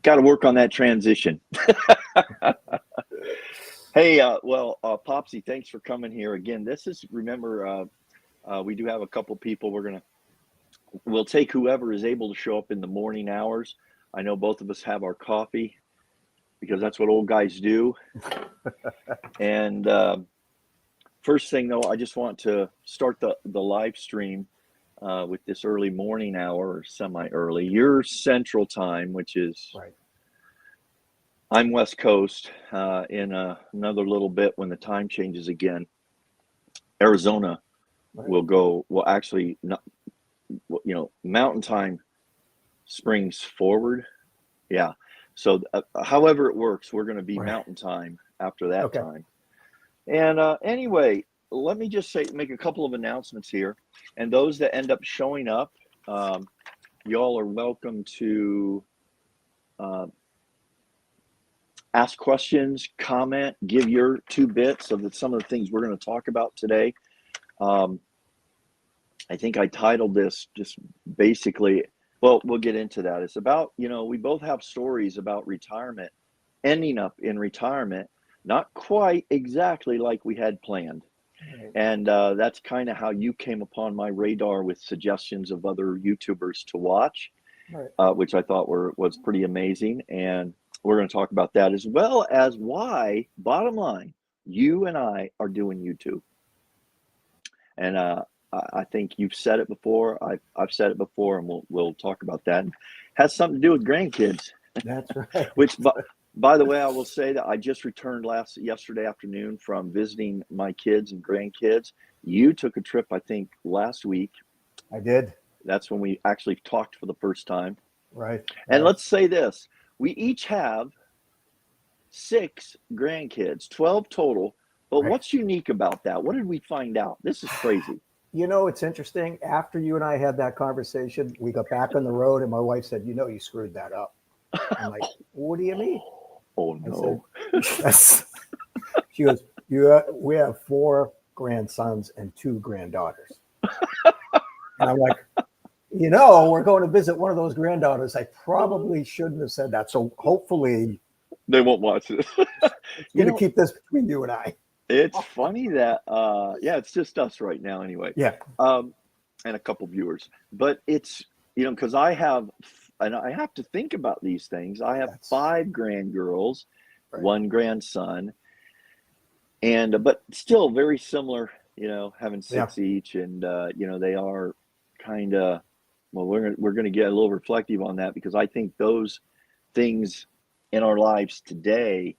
Got to work on that transition. Hey, Popsy, thanks for coming here again. This is, remember, we do have a couple people. We'll take whoever is able to show up in the morning hours. I know both of us have our coffee because that's what old guys do. And first thing though, I just want to start the live stream with this early morning hour, or semi-early. Your Central Time, which is right. I'm West Coast. In another little bit, when the time changes again, Arizona will actually, Mountain Time springs forward. Yeah. So however it works, we're going to be Mountain Time after that time. And anyway, let me just make a couple of announcements here. And those that end up showing up, y'all are welcome to ask questions, comment, give your 2 bits of some of the things we're going to talk about today. I think I titled this just basically, well, we'll get into that. It's about, we both have stories about retirement, ending up in retirement, not quite exactly like we had planned. Right. And that's kind of how you came upon my radar with suggestions of other YouTubers to watch, which I thought was pretty amazing. And we're going to talk about that, as well as why, bottom line, you and I are doing YouTube. And I think you've said it before. I've said it before, and we'll talk about that. It has something to do with grandkids. That's right. Which, by the way, I will say that I just returned yesterday afternoon from visiting my kids and grandkids. You took a trip, I think, last week. I did. That's when we actually talked for the first time. Right. And let's say this. We each have 6 grandkids, 12 total. But what's unique about that? What did we find out? This is crazy. It's interesting. After you and I had that conversation, we got back on the road and my wife said, you screwed that up. I'm like, what do you mean? Oh, no. Said, she goes, we have 4 grandsons and 2 granddaughters. And I'm like, we're going to visit one of those granddaughters. I probably shouldn't have said that. So hopefully they won't watch this. You're going to keep this between you and I. It's funny that, it's just us right now anyway. Yeah. And a couple viewers. But it's, because I have to think about these things. I have 5 grandgirls, 1 grandson, and but still very similar, having 6 each. And, they are kind of, well, we're going to get a little reflective on that, because I think those things in our lives today,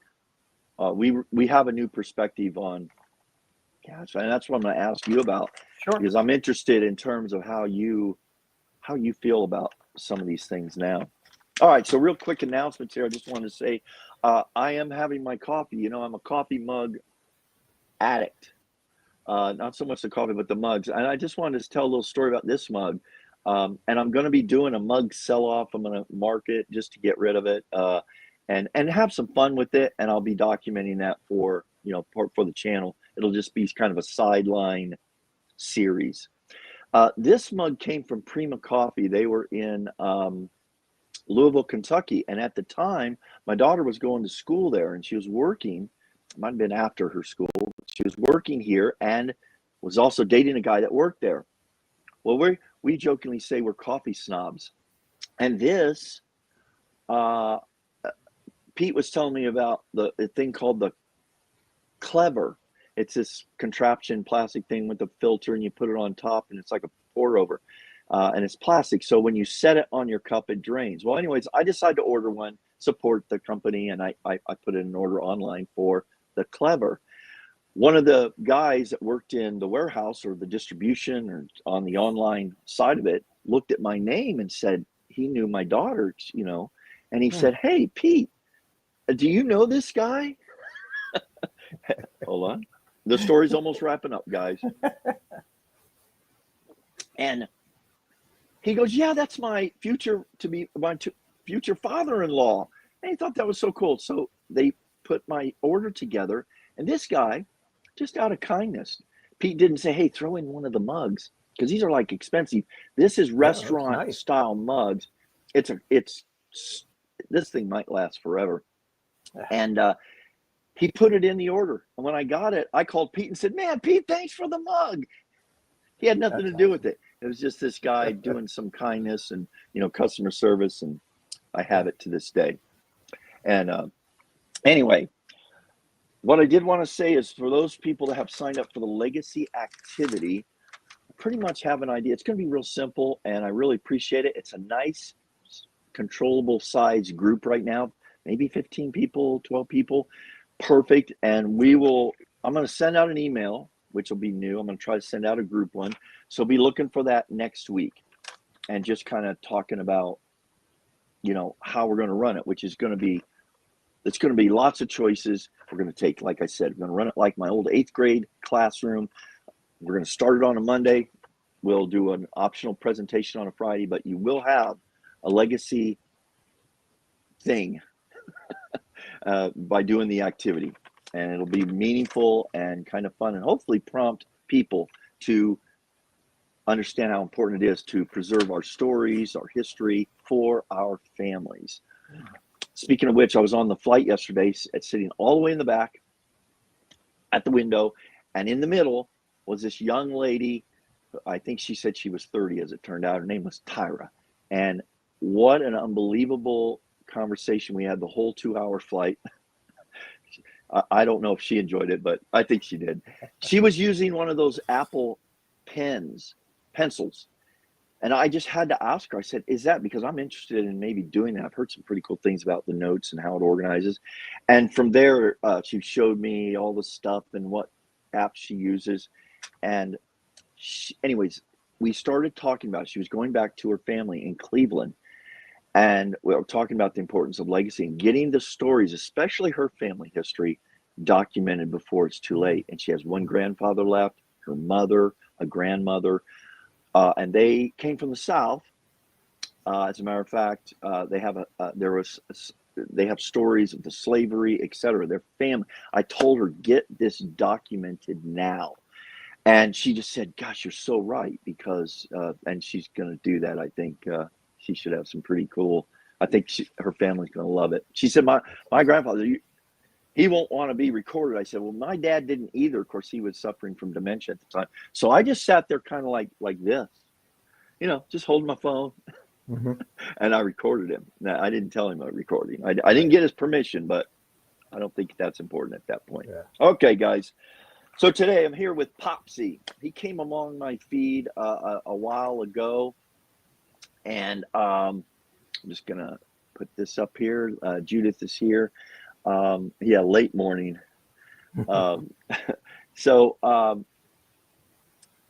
we have a new perspective on. Gosh, and that's what I'm going to ask you about. Sure. Because I'm interested in terms of how you feel about some of these things now. All right, so real quick announcements here. I just wanted to say, I am having my coffee. I'm a coffee mug addict. Not so much the coffee, but the mugs. And I just wanted to tell a little story about this mug. And I'm going to be doing a mug sell-off. I'm going to mark it just to get rid of it, and have some fun with it. And I'll be documenting that for the channel. It'll just be kind of a sideline series. This mug came from Prima Coffee. They were in Louisville, Kentucky. And at the time, my daughter was going to school there, and she was working. It might have been after her school. She was working here and was also dating a guy that worked there. Well, we jokingly say we're coffee snobs. And this, Pete was telling me about a thing called the Clever. It's this contraption plastic thing with a filter, and you put it on top, and it's like a pour over, and it's plastic. So when you set it on your cup, it drains. Well, anyways, I decided to order one, support the company, and I put in an order online for the Clever. One of the guys that worked in the warehouse or the distribution or on the online side of it looked at my name and said he knew my daughter, and he said, "Hey, Pete, do you know this guy?" Hold on. The story's almost wrapping up, guys. And he goes, "Yeah, that's my future father-in-law." And he thought that was so cool. So they put my order together. And this guy, just out of kindness, Pete didn't say, "Hey, throw in one of the mugs," because these are like expensive. This is restaurant style mugs. It's this thing might last forever. And he put it in the order. And when I got it, I called Pete and said, man, Pete, thanks for the mug. He had nothing to do with it. It was just this guy doing some kindness and, customer service. And I have it to this day. And anyway, what I did want to say is for those people that have signed up for the legacy activity, pretty much have an idea. It's going to be real simple, and I really appreciate it. It's a nice, controllable size group right now, maybe 15 people, 12 people. Perfect. And I'm going to send out an email, which will be new. I'm going to try to send out a group one. So be looking for that next week and just kind of talking about, how we're going to run it, which is going to be, it's going to be lots of choices. We're going to take, like I said, we're going to run it like my old 8th grade classroom. We're going to start it on a Monday. We'll do an optional presentation on a Friday, but you will have a legacy thing by doing the activity. And it'll be meaningful and kind of fun and hopefully prompt people to understand how important it is to preserve our stories, our history for our families. Speaking of which, I was on the flight yesterday, sitting all the way in the back at the window, and in the middle was this young lady. I think she said she was 30, as it turned out. Her name was Tyra. And what an unbelievable conversation we had the whole 2-hour flight. I don't know if she enjoyed it, but I think she did. She was using one of those Apple pencils. And I just had to ask her, I said, is that because I'm interested in maybe doing that? I've heard some pretty cool things about the notes and how it organizes. And from there, she showed me all the stuff and what apps she uses. And anyways, we started talking about it. She was going back to her family in Cleveland. And we were talking about the importance of legacy and getting the stories, especially her family history, documented before it's too late. And she has one grandfather left, her mother, a grandmother. And they came from the South. As a matter of fact, they have stories of the slavery, etc. Their family. I told her, get this documented now, and she just said, "Gosh, you're so right." Because and she's going to do that. I think she should have some pretty cool. I think her family's going to love it. She said, "My grandfather, he won't want to be recorded." I said, "Well, my dad didn't either. Of course, he was suffering from dementia at the time." So I just sat there kind of like this, just holding my phone, and I recorded him. Now, I didn't tell him about recording. I didn't get his permission, but I don't think that's important at that point. Yeah. Okay, guys. So today I'm here with Popsie. He came along my feed a while ago, and I'm just going to put this up here. Judith is here. Late morning. And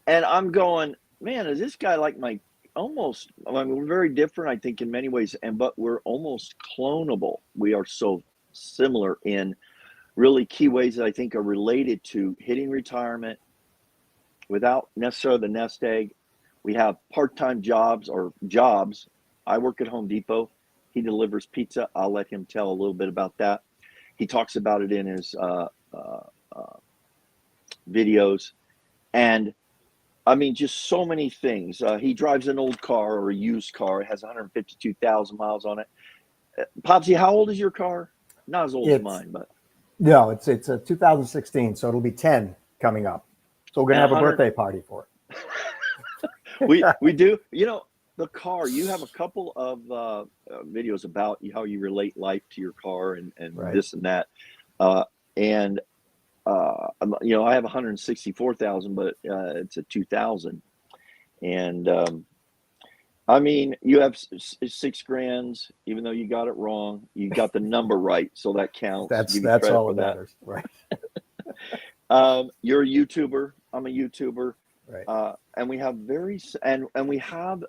I'm going, man, is this guy like we're very different, I think, in many ways, but we're almost clonable. We are so similar in really key ways that I think are related to hitting retirement without necessarily the nest egg. We have part-time jobs. I work at Home Depot. He delivers pizza. I'll let him tell a little bit about that. He talks about it in his videos. And I mean, just so many things. He drives an old car or a used car. It has 152,000 miles on it. Popsy, how old is your car? Not as old as mine, but. No, it's a 2016, so it'll be 10 coming up. So we're going to have a birthday party for it. We do. The car, you have a couple of videos about how you relate life to your car and right. This and that. I have 164,000, but it's a 2000. And I mean, you have $6,000, even though you got it wrong. You got the number right, so that counts. That's all that matters, right? You're a YouTuber. I'm a YouTuber. Right. And we have we have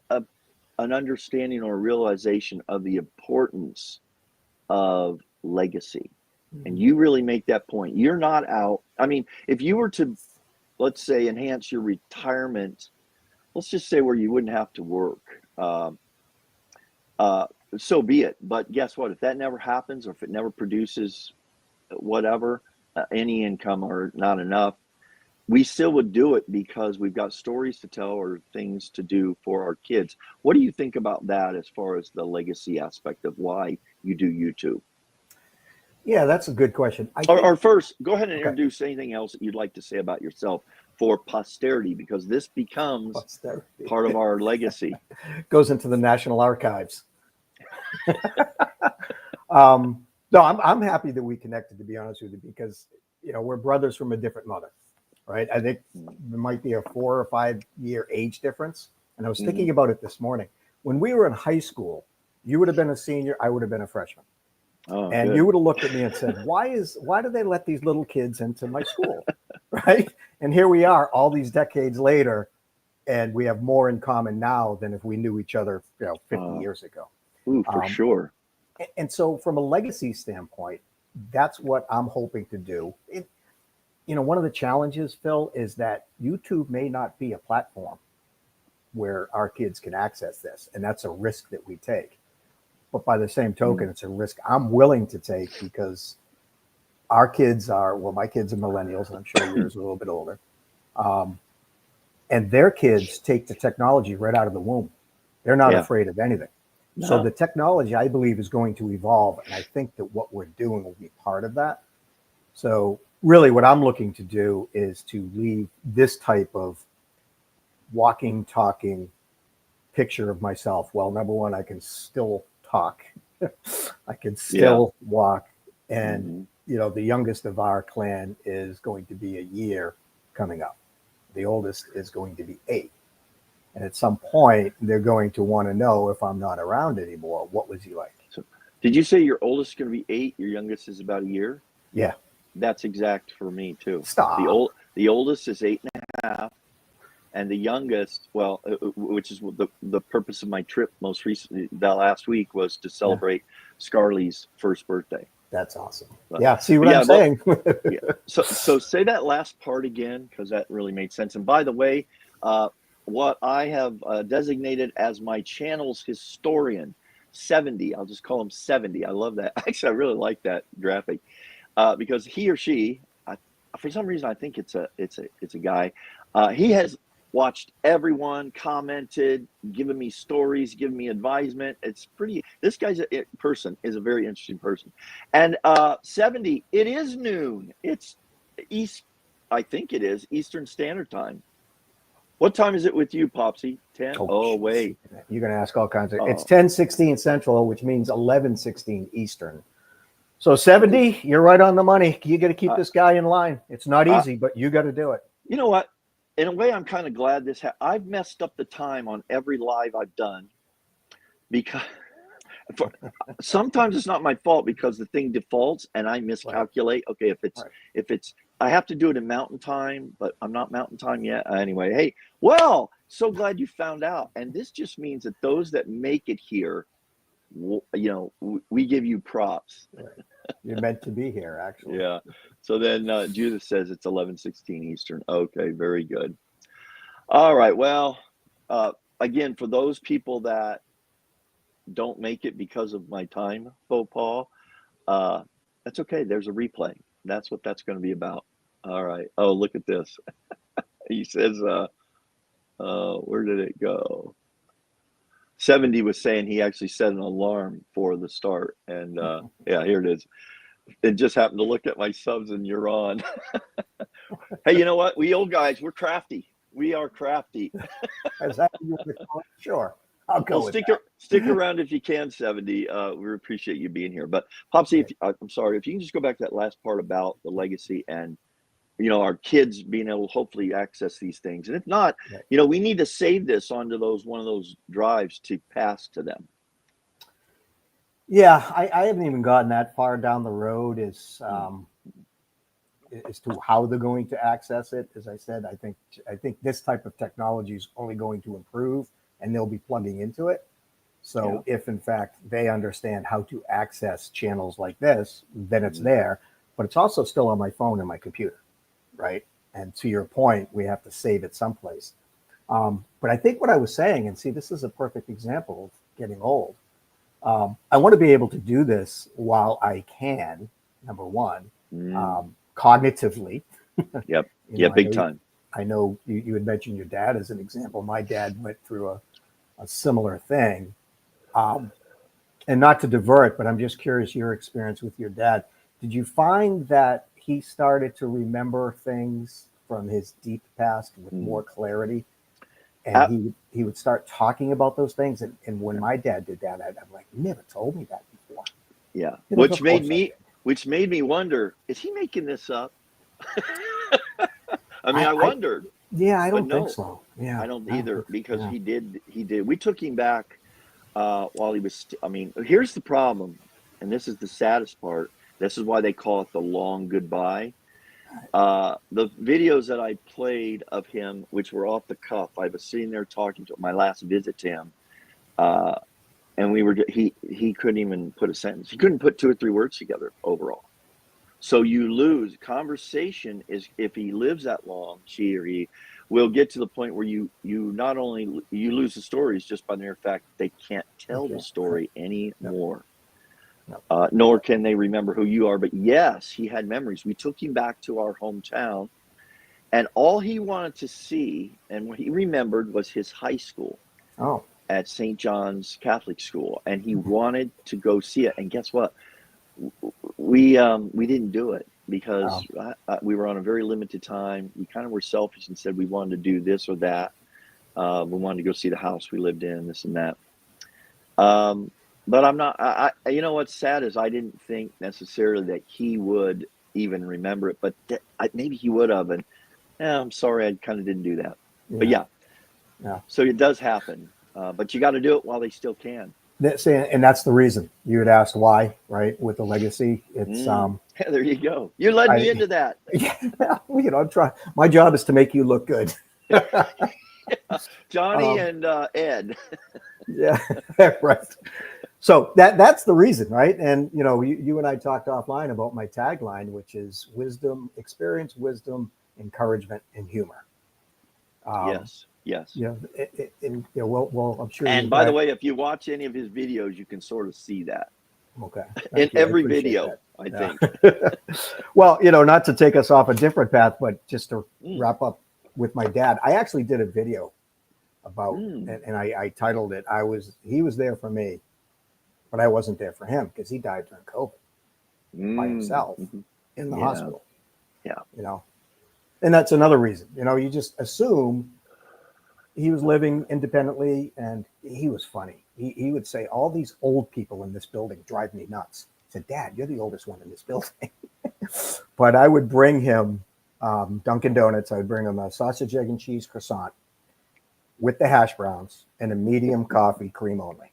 an understanding or realization of the importance of legacy. Mm-hmm. And you really make that point. You're not out. I mean, if you were to, let's say, enhance your retirement, let's just say where you wouldn't have to work, so be it. But guess what? If that never happens, or if it never produces whatever, any income or not enough, we still would do it because we've got stories to tell or things to do for our kids. What do you think about that as far as the legacy aspect of why you do YouTube? Yeah, that's a good question. Or first, go ahead and Okay. introduce anything else that you'd like to say about yourself for posterity, because this becomes Posterity. part of our legacy. Goes into the National Archives. No, I'm happy that we connected, to be honest with you, because we're brothers from a different mother, right? I think there might be a 4 or 5 year age difference. And I was thinking about it this morning. When we were in high school, you would have been a senior, I would have been a freshman. Oh, and good. you would have looked at me and said, why do they let these little kids into my school? Right? And here we are all these decades later, and we have more in common now than if we knew each other 50 years ago. Ooh, for sure. And so from a legacy standpoint, that's what I'm hoping to do. One of the challenges, Phil, is that YouTube may not be a platform where our kids can access this. And that's a risk that we take. But by the same token, it's a risk I'm willing to take, because our kids my kids are millennials, and I'm sure yours are a little bit older. And their kids take the technology right out of the womb. They're not afraid of anything. No. So the technology, I believe, is going to evolve. And I think that what we're doing will be part of that. So really what I'm looking to do is to leave this type of walking, talking picture of myself. Well, number one, I can still talk. I can still walk. And, the youngest of our clan is going to be a year coming up. The oldest is going to be 8. And at some point, they're going to want to know, if I'm not around anymore, what was he like? So, did you say your oldest is going to be 8? Your youngest is about a year? Yeah. That's exact for me too. Stop. The oldest is 8.5. And the youngest, which is the purpose of my trip most recently, that last week, was to celebrate Scarly's first birthday. That's awesome. See what I'm saying? So say that last part again, because that really made sense. And by the way, what I have designated as my channel's historian, 70, I'll just call him 70. I love that. Actually, I really like that graphic, because he or she, for some reason, I think it's a guy. He has watched everyone, commented, given me stories, given me advisement. It's pretty, this guy's person is a very interesting person. And 70, it is noon. It's I think it is Eastern Standard Time. What time is it with you, Popsie? 10? Oh, wait. You're going to ask all kinds of, it's 10:16 Central, which means 11:16 Eastern. So 70, you're right on the money. You got to keep this guy in line. It's not easy, but you got to do it. You know what? In a way, I'm kind of glad this I've messed up the time on every live I've done, because sometimes it's not my fault, because the thing defaults and I miscalculate. Okay, if it's I have to do it in mountain time, but I'm not mountain time yet. Anyway, hey, well, so glad you found out. And this just means that those that make it here, we give you props. You're meant to be here, actually. Yeah. So then Judith says it's 11:16 Eastern. Okay, very good. All right. Well, again, for those people that don't make it because of my time faux pas, that's okay. There's a replay. That's what that's going to be about. All right. Oh, look at this. He says, where did it go? 70 was saying he actually set an alarm for the start. And yeah, here it is. It just happened to look at my subs and you're on. Hey, you know what? We old guys, we're crafty. We are crafty. Is that what you want to call it? Sure. I'll go with that. Stick around if you can, 70. We appreciate you being here. But Popsie, I'm sorry, if you can just go back to that last part about the legacy and, our kids being able to hopefully access these things. And if not, we need to save this onto one of those drives to pass to them. Yeah, I haven't even gotten that far down the road as to how they're going to access it. As I said, I think this type of technology is only going to improve, and they'll be plugging into it. So if in fact they understand how to access channels like this, then it's there. But it's also still on my phone and my computer, right? And to your point, we have to save it someplace. But I think what I was saying, and see, this is a perfect example of getting old. I want to be able to do this while I can, number one, cognitively. Yep. Big time. I know you had mentioned your dad as an example. My dad went through a similar thing. And not to divert, but I'm just curious your experience with your dad. Did you find that he started to remember things from his deep past with Mm. more clarity? And he would start talking about those things. And when my dad did that, I'm like, you never told me that before. Yeah. He goes, of course I did. Which made me wonder, is he making this up? I mean, I I wondered, yeah, I but don't think no, so. Yeah, I don't I don't either, think so. because Yeah. he did. We took him back while he was, I mean, here's the problem, and this is the saddest part. This is why they call it the long goodbye. The videos that I played of him, which were off the cuff, I was sitting there talking to him, my last visit to him, uh, and he couldn't even put a sentence. He couldn't put 2 or 3 words together overall. So you lose conversation. Is if he lives that long, she or he will get to the point where you not only you lose the stories just by the mere fact that they can't tell the Okay. story Yep. anymore. Yep. Nor can they remember who you are. But yes, he had memories. We took him back to our hometown, and all he wanted to see and what he remembered was his high school Oh. at St. John's Catholic School, and he wanted to go see it. And guess what? We didn't do it because we were on a very limited time. We kind of were selfish and said we wanted to do this or that. We wanted to go see the house we lived in, this and that. But I'm not. You know what's sad is I didn't think necessarily that he would even remember it, but maybe he would have. And I'm sorry, I kind of didn't do that. But Yeah. Yeah. so it does happen. But you got to do it while they still can. And that's the reason you had asked why, right? With the legacy, it's There you go. You led me into that. Yeah, you know, I'm trying. My job is to make you look good. Johnny and Ed. Yeah, right. So that's the reason, right? And you know, you and I talked offline about my tagline, which is wisdom, experience, wisdom, encouragement, and humor. Yes. You know, and you know, well, I'm sure. And by the way, if you watch any of his videos, you can sort of see that. Okay. In You. every video, I think. Well, you know, not to take us off a different path, but just to wrap up with my dad, I actually did a video about, and I titled it, he was there for me, but I wasn't there for him because he died during COVID by himself in the hospital. Yeah. You know, and that's another reason, you know, you just assume he was living independently and he was funny. He would say, all these old people in this building drive me nuts. I said, Dad, you're the oldest one in this building. But I would bring him Dunkin' Donuts. I would bring him a sausage, egg, and cheese croissant with the hash browns and a medium coffee, cream only.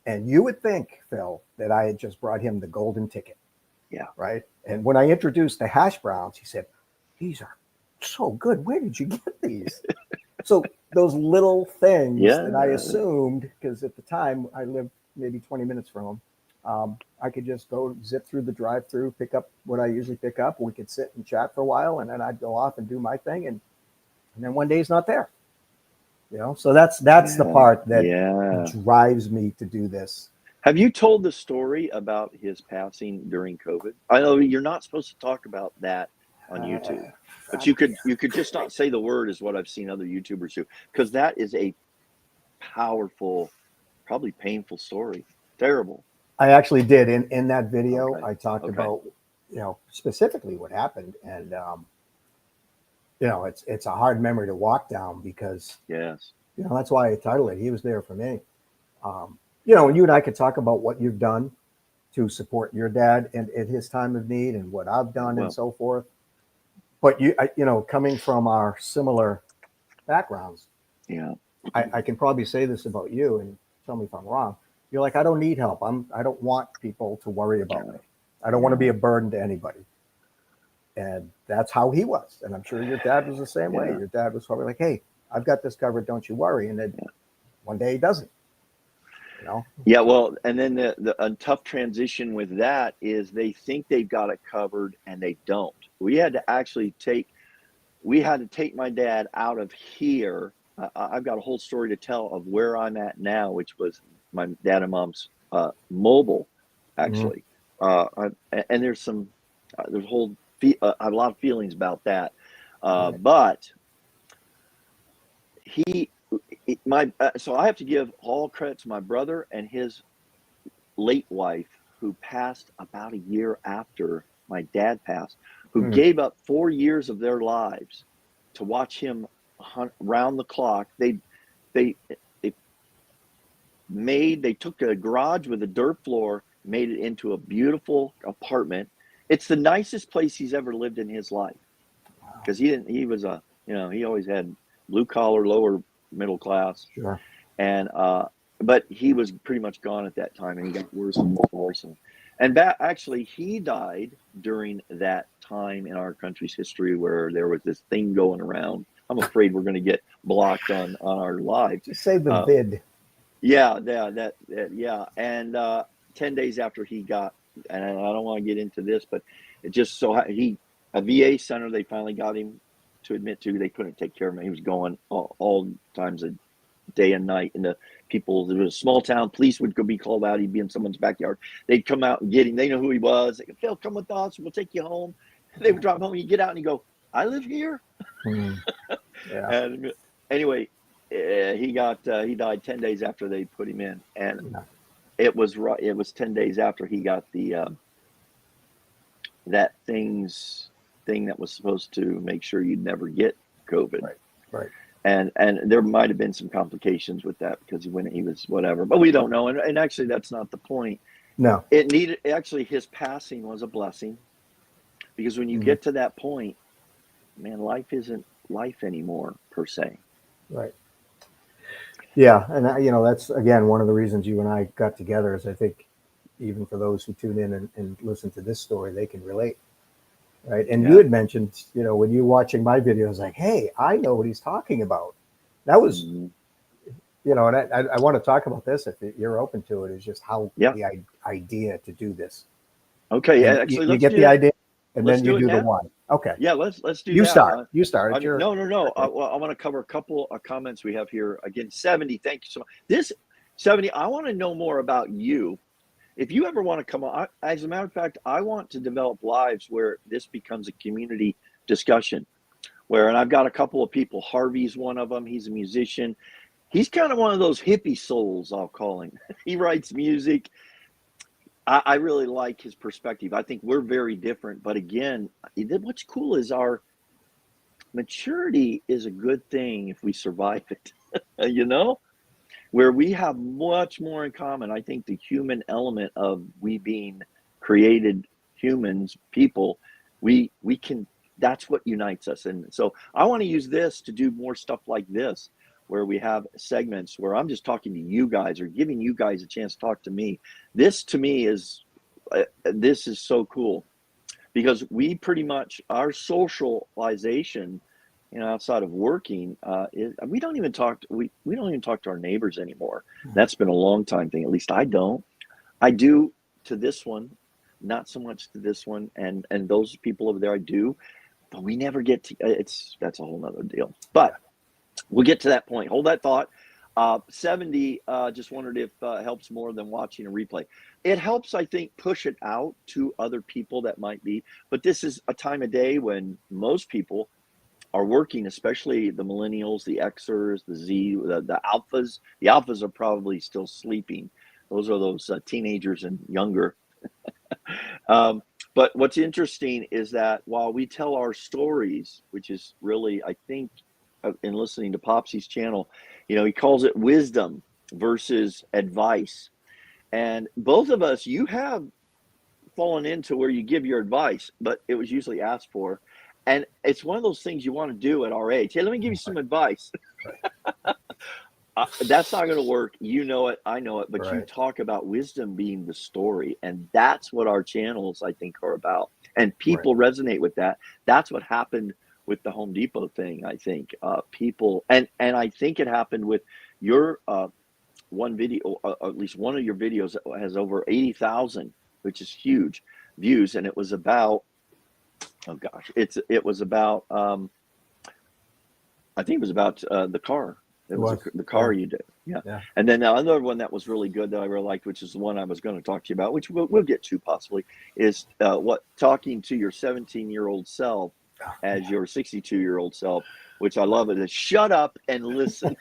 And you would think, Phil, that I had just brought him the golden ticket. Yeah. Right. And when I introduced the hash browns, he said, these are so good. Where did you get these? So those little things that I assumed, because at the time I lived maybe 20 minutes from him, I could just go zip through the drive-through, pick up what I usually pick up. We could sit and chat for a while, and then I'd go off and do my thing, and then one day he's not there. You know, so that's the part that drives me to do this. Have you told the story about his passing during COVID? I know you're not supposed to talk about that on YouTube, but you could just not say the word, is what I've seen other YouTubers do, because that is a powerful, probably painful story. Terrible. I actually did in that video. I talked about, you know, specifically what happened, and you know, it's a hard memory to walk down because you know, that's why I titled it. He was there for me. You know, and you and I could talk about what you've done to support your dad and at his time of need, and what I've done and so forth. But you know, coming from our similar backgrounds, I can probably say this about you, and tell me if I'm wrong. You're like, I don't need help. I don't want people to worry about me. I don't want to be a burden to anybody. And that's how he was. And I'm sure your dad was the same way. Your dad was probably like, hey, I've got this covered. Don't you worry. And then one day he doesn't. You know? Yeah, well, and then the tough transition with that is they think they've got it covered and they don't. We had to take my dad out of here. I've got a whole story to tell of where I'm at now, which was my dad and mom's mobile, actually. And there's a lot of feelings about that. But so I have to give all credit to my brother and his late wife who passed about a year after my dad passed, who Hmm. gave up 4 years of their lives to watch him hunt round the clock. They took a garage with a dirt floor, made it into a beautiful apartment. It's the nicest place he's ever lived in his life, because he was he always had blue collar, lower middle class, Sure. and but he was pretty much gone at that time, and he got worse and worse. And actually, he died during that time in our country's history where there was this thing going around. I'm afraid we're going to get blocked on our live. Just say the vid. Yeah, yeah. And 10 days after he got, and I don't want to get into this, but it just so a VA center, they finally got him to admit to. They couldn't take care of him. He was going all times of day and night. And the people, there was a small town, police would go be called out. He'd be in someone's backyard. They'd come out and get him. They know who he was. They go, Phil, come with us. We'll take you home. They would drive home. You get out and you go, I live here. Yeah. And anyway, he died 10 days after they put him in, and it was 10 days after he got the that thing that was supposed to make sure you'd never get COVID. Right. And there might have been some complications with that because when he was whatever, but we don't know. And actually, that's not the point. No. Actually, his passing was a blessing, because when you get to that point, man, life isn't life anymore per se. Right. Yeah, and that's again one of the reasons you and I got together, is I think even for those who tune in and listen to this story, they can relate, right? And you had mentioned, when you're watching my videos, like, hey, I know what he's talking about. That was, and I want to talk about this if you're open to it. Is just how the idea to do this. Okay, and actually, you get the idea, and then you do the why. Okay. Yeah, let's do you that. Start. You start. No. I want to cover a couple of comments we have here. Again, 70, thank you so much. This 70, I want to know more about you. If you ever want to come on, as a matter of fact, I want to develop lives where this becomes a community discussion. And I've got a couple of people. Harvey's one of them. He's a musician. He's kind of one of those hippie souls, I'll call him. He writes music. I really like his perspective. I think we're very different. But again, what's cool is our maturity is a good thing if we survive it, where we have much more in common. I think the human element of we being created humans, people, we can, that's what unites us. And so I want to use this to do more stuff like this, where we have segments where I'm just talking to you guys or giving you guys a chance to talk to me. This to me is, this is so cool, because we pretty much, our socialization, outside of working, we don't even talk to our neighbors anymore. That's been a long time thing. At least I don't. I do to this one, not so much to this one, and those people over there I do, but we never get to. That's a whole nother deal. But we'll get to that point. Hold that thought. 70, just wondered if it helps more than watching a replay. It helps, I think, push it out to other people that might be. But this is a time of day when most people are working, especially the millennials, the Xers, the Z, the alphas. The alphas are probably still sleeping. Those are those teenagers and younger. But what's interesting is that while we tell our stories, which is really, I think, in listening to Popsie's channel, he calls it wisdom versus advice. And both of us, you have fallen into where you give your advice, but it was usually asked for. And it's one of those things you want to do at our age. Hey, let me give you some advice. That's not going to work. You know it. I know it. But you talk about wisdom being the story. And that's what our channels, I think, are about. And people resonate with that. That's what happened with the Home Depot thing, I think. People, and I think it happened with your one video, at least one of your videos has over 80,000, which is huge views. And it was about, oh gosh, it was about, I think it was about the car. It was the car you did. Yeah. And then another one that was really good that I really liked, which is the one I was going to talk to you about, which we'll get to possibly, is talking to your 17-year-old self as your 62-year-old self, which I love it, is shut up and listen.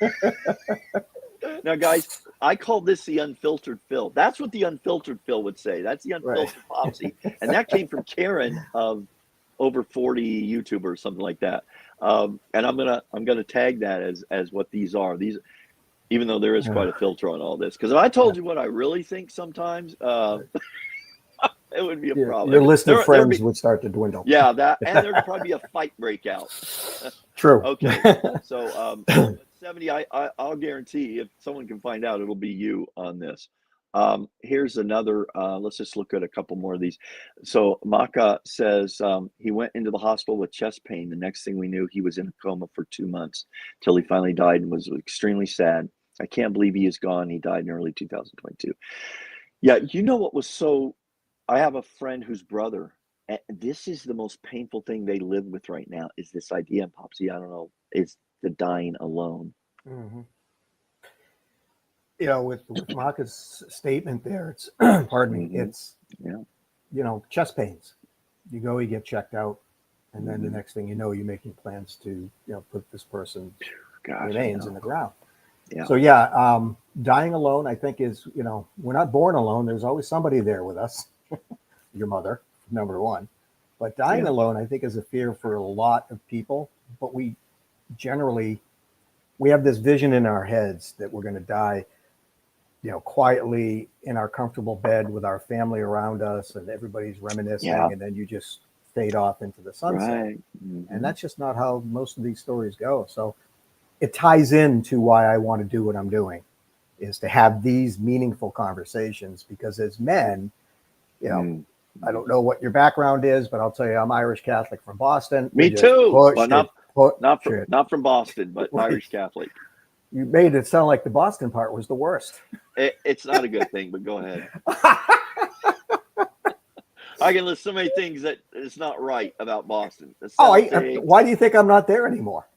Now, guys, I call this the unfiltered Phil. That's what the unfiltered Phil would say. That's the Right. unfiltered Popsie. And that came from Karen of over 40 YouTubers, something like that. And I'm gonna tag that as what these are. These, even though there is quite a filter on all this. Because if I told you what I really think sometimes, it would be a problem. Your list of friends be, would start to dwindle. Yeah, that, and there'd probably be a fight breakout. True. Okay, so 70, I'll guarantee if someone can find out, it'll be you on this. Here's another, let's just look at a couple more of these. So Maka says he went into the hospital with chest pain. The next thing we knew, he was in a coma for 2 months till he finally died, and was extremely sad. I can't believe he is gone. He died in early 2022. Yeah, you know what was so, I have a friend whose brother, and this is the most painful thing they live with right now, is this idea, and Popsy, I don't know, is the dying alone. Mm-hmm. You know, with Maka's statement there, it's pardon me, it's chest pains. You go, you get checked out, and then the next thing you know, you're making plans to put this person's remains in the ground. Yeah. So dying alone, I think, is we're not born alone. There's always somebody there with us. Your mother, number one. But dying alone, I think, is a fear for a lot of people. But we have this vision in our heads that we're going to die, quietly in our comfortable bed with our family around us, and everybody's reminiscing, and then you just fade off into the sunset. Right. Mm-hmm. And that's just not how most of these stories go. So it ties into why I want to do what I'm doing, is to have these meaningful conversations, because as men, I don't know what your background is, but I'll tell you, I'm Irish Catholic from Boston. Me too. Well, not from Boston, but Irish Catholic. You made it sound like the Boston part was the worst. It's not a good thing, but go ahead. I can list so many things that it's not right about Boston. Why do you think I'm not there anymore?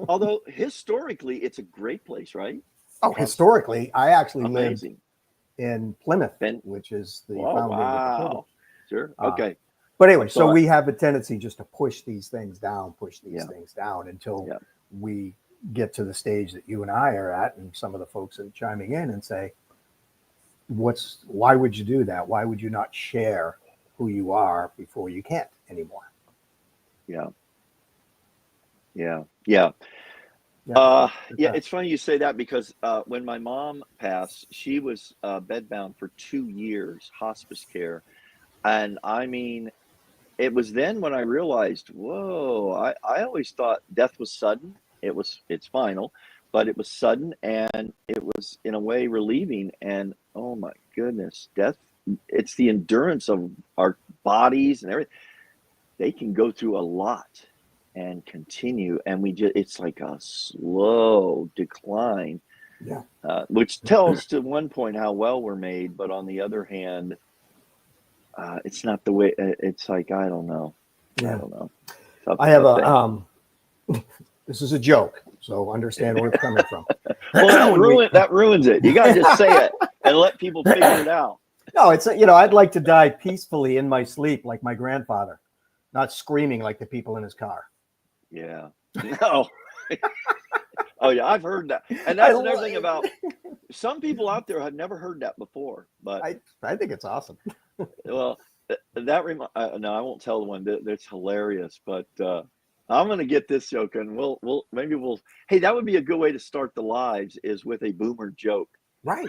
Although historically, it's a great place, right? Oh, historically, I actually lived in Plymouth, which is the founding of the Plymouth. Sure. Okay. But anyway, so we have a tendency just to push these things down until we get to the stage that you and I are at, and some of the folks are chiming in and say, why would you do that? Why would you not share who you are before you can't anymore? Yeah. It's funny you say that, because when my mom passed, she was bedbound for 2 years, hospice care. And I mean, it was then when I realized, whoa, I always thought death was sudden. It's final, but it was sudden, and it was in a way relieving. And oh my goodness, death, it's the endurance of our bodies and everything. They can go through a lot and continue, and it's like a slow decline, which tells to one point how well we're made, but on the other hand, it's not the way. It's like, I don't know. I have this is a joke, so understand where it's coming from. Well, that ruins it. You gotta just say it and let people figure it out. No, it's I'd like to die peacefully in my sleep, like my grandfather, not screaming like the people in his car. Yeah. No. Oh yeah, I've heard that, and that's another thing about some people out there have never heard that before. But I think it's awesome. Well, no, I won't tell the one that's hilarious. But I'm gonna get this joke, and we'll Hey, that would be a good way to start the lives, is with a boomer joke. Right.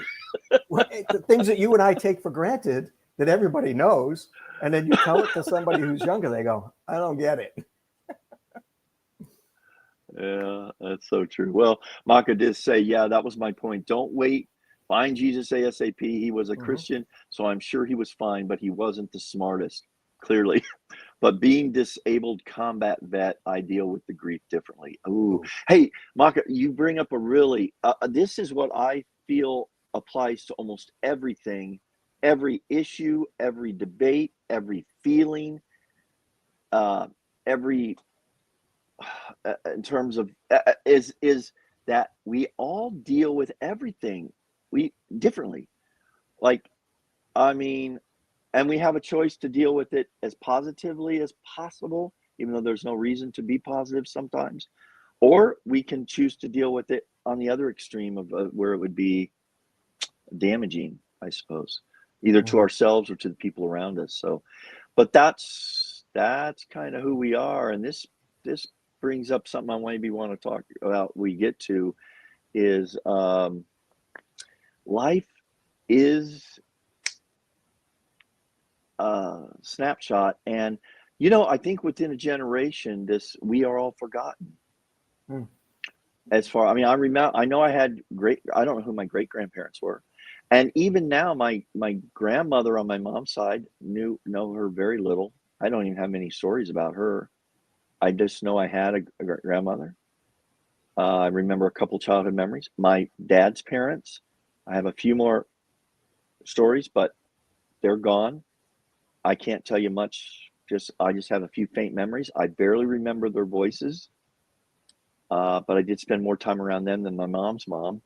The things that you and I take for granted that everybody knows, and then you tell it to somebody who's younger, they go, I don't get it. Yeah, that's so true. Well, Maka did say, that was my point. Don't wait. Find Jesus ASAP. He was a Christian, so I'm sure he was fine, but he wasn't the smartest, clearly. But being disabled combat vet, I deal with the grief differently. Ooh. Hey, Maka, you bring up a really, this is what I feel applies to almost everything, every issue, every debate, every feeling, every, in terms of, is that we all deal with everything differently. Like, I mean, and we have a choice to deal with it as positively as possible, even though there's no reason to be positive sometimes. Or we can choose to deal with it on the other extreme of where it would be, damaging, I suppose, either to ourselves or to the people around us. So, but that's kind of who we are, and this brings up something I maybe want to talk about. We get to is life is a snapshot, and I think within a generation, we are all forgotten. Hmm. As far, I mean, I know I had I don't know who my great grandparents were, and even now, my grandmother on my mom's side know her very little. I don't even have many stories about her. I just know I had a grandmother. I remember a couple childhood memories. My dad's parents, I have a few more stories, but they're gone. I can't tell you much. I just have a few faint memories. I barely remember their voices, but I did spend more time around them than my mom's mom.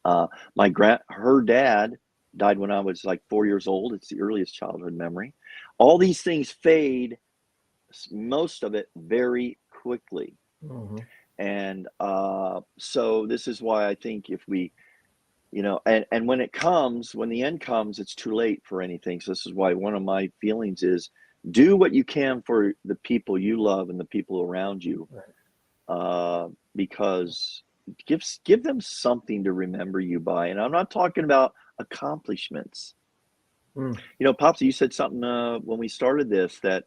Her dad died when I was like 4 years old. It's the earliest childhood memory. All these things fade, most of it very quickly. Mm-hmm. And so this is why I think if we, and when the end comes, it's too late for anything. So this is why one of my feelings is do what you can for the people you love and the people around you. Right. Because give them something to remember you by. And I'm not talking about accomplishments. Mm. Popsy, you said something when we started this that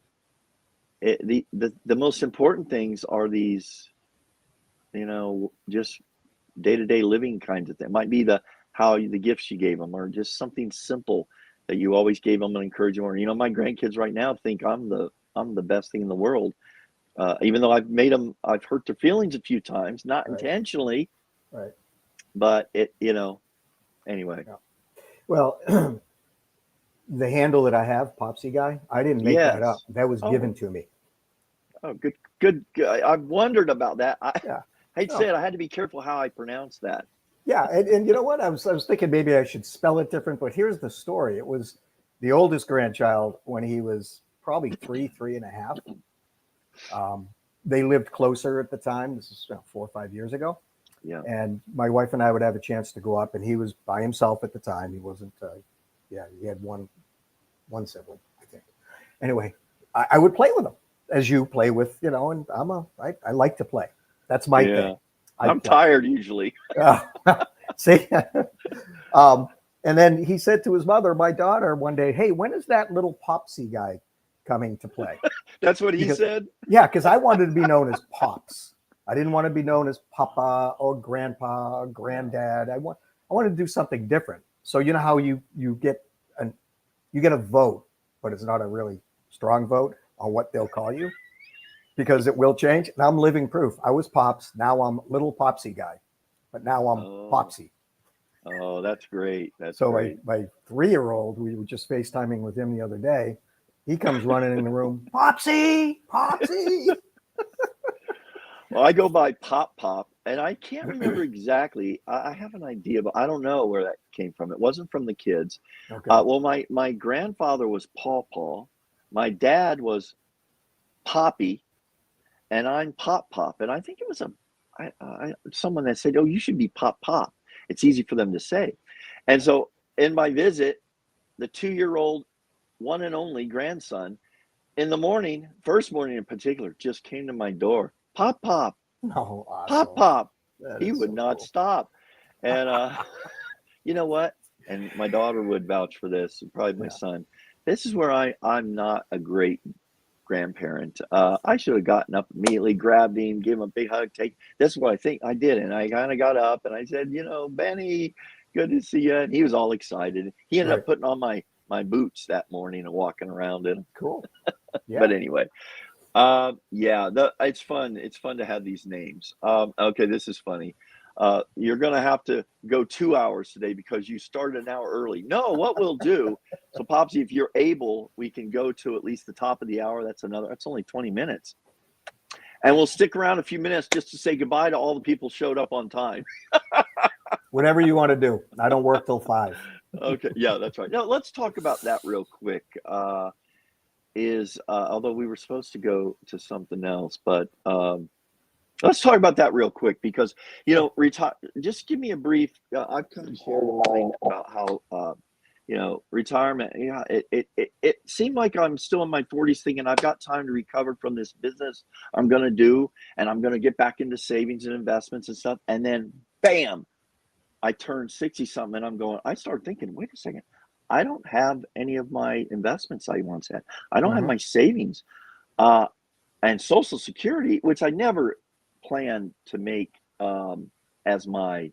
the most important things are these, just day-to-day living kinds of things. It might be the gifts you gave them, or just something simple that you always gave them and encouraged them. Or my grandkids right now think I'm the best thing in the world. Even though I've hurt their feelings a few times, not Right. intentionally, Right. but anyway. Yeah. Well, the handle that I have, Popsie Guy, I didn't make that up. Yes. That was given to me. Oh, good. I've wondered about that. I Yeah. hate to No. say it, I had to be careful how I pronounce that. Yeah, and you know what? I was thinking maybe I should spell it different, but here's the story. It was the oldest grandchild when he was probably three and a half. They lived closer at the time. This is 4 or 5 years ago. Yeah. And my wife and I would have a chance to go up, and he was by himself at the time. He wasn't. He had one sibling, I think. Anyway, I would play with him as you play with, and I like to play. That's my thing. I'm tired usually. See, and then he said to his mother, my daughter, one day, "Hey, when is that little Popsie guy coming to play?" That's what he said? Yeah, because I wanted to be known as Pops. I didn't want to be known as Papa or Grandpa or Granddad. I wanted to do something different. So you know how you get a vote, but it's not a really strong vote on what they'll call you, because it will change. And I'm living proof. I was Pops. Now I'm little Popsie Guy, but now I'm Popsie. Oh, that's great. That's so great. my 3-year-old, we were just FaceTiming with him the other day. He comes running in the room, Popsie. Well, I go by Pop, and I can't remember exactly. I have an idea, but I don't know where that came from. It wasn't from the kids. Okay. Well, my grandfather was Paw. My dad was Poppy, and I'm Pop. And I think it was someone that said, "Oh, you should be Pop. It's easy for them to say." And so in my visit, the 2-year-old, one and only grandson, in the morning, first morning in particular, just came to my door. Pop. Oh, awesome. Pop. That He is would so not cool. stop. And you know what? And my daughter would vouch for this, and probably my son. This is where I'm not a great grandparent. I should have gotten up immediately, grabbed him, gave him a big hug. This is what I think I did. And I kind of got up and I said, Benny, good to see you. And he was all excited. He ended up putting on my boots that morning and walking around in them. Cool. Yeah. But anyway, it's fun. It's fun to have these names. Okay, this is funny. You're going to have to go 2 hours today because you started an hour early. No, what we'll do, so Popsy, if you're able, we can go to at least the top of the hour. That's only 20 minutes. And we'll stick around a few minutes just to say goodbye to all the people showed up on time. Whatever you want to do. I don't work till 5. Okay, yeah, that's right. Now, let's talk about that real quick. Although we were supposed to go to something else, but Let's talk about that real quick because, retire. Just give me a brief. I've kind of shared mine about how, retirement. Yeah, it seemed like I'm still in my 40s thinking I've got time to recover from this business I'm going to do, and I'm going to get back into savings and investments and stuff. And then, bam, I turned 60 something, and I started thinking, wait a second, I don't have any of my investments I once had. I don't have my savings, and Social Security, which I never planned to make as my,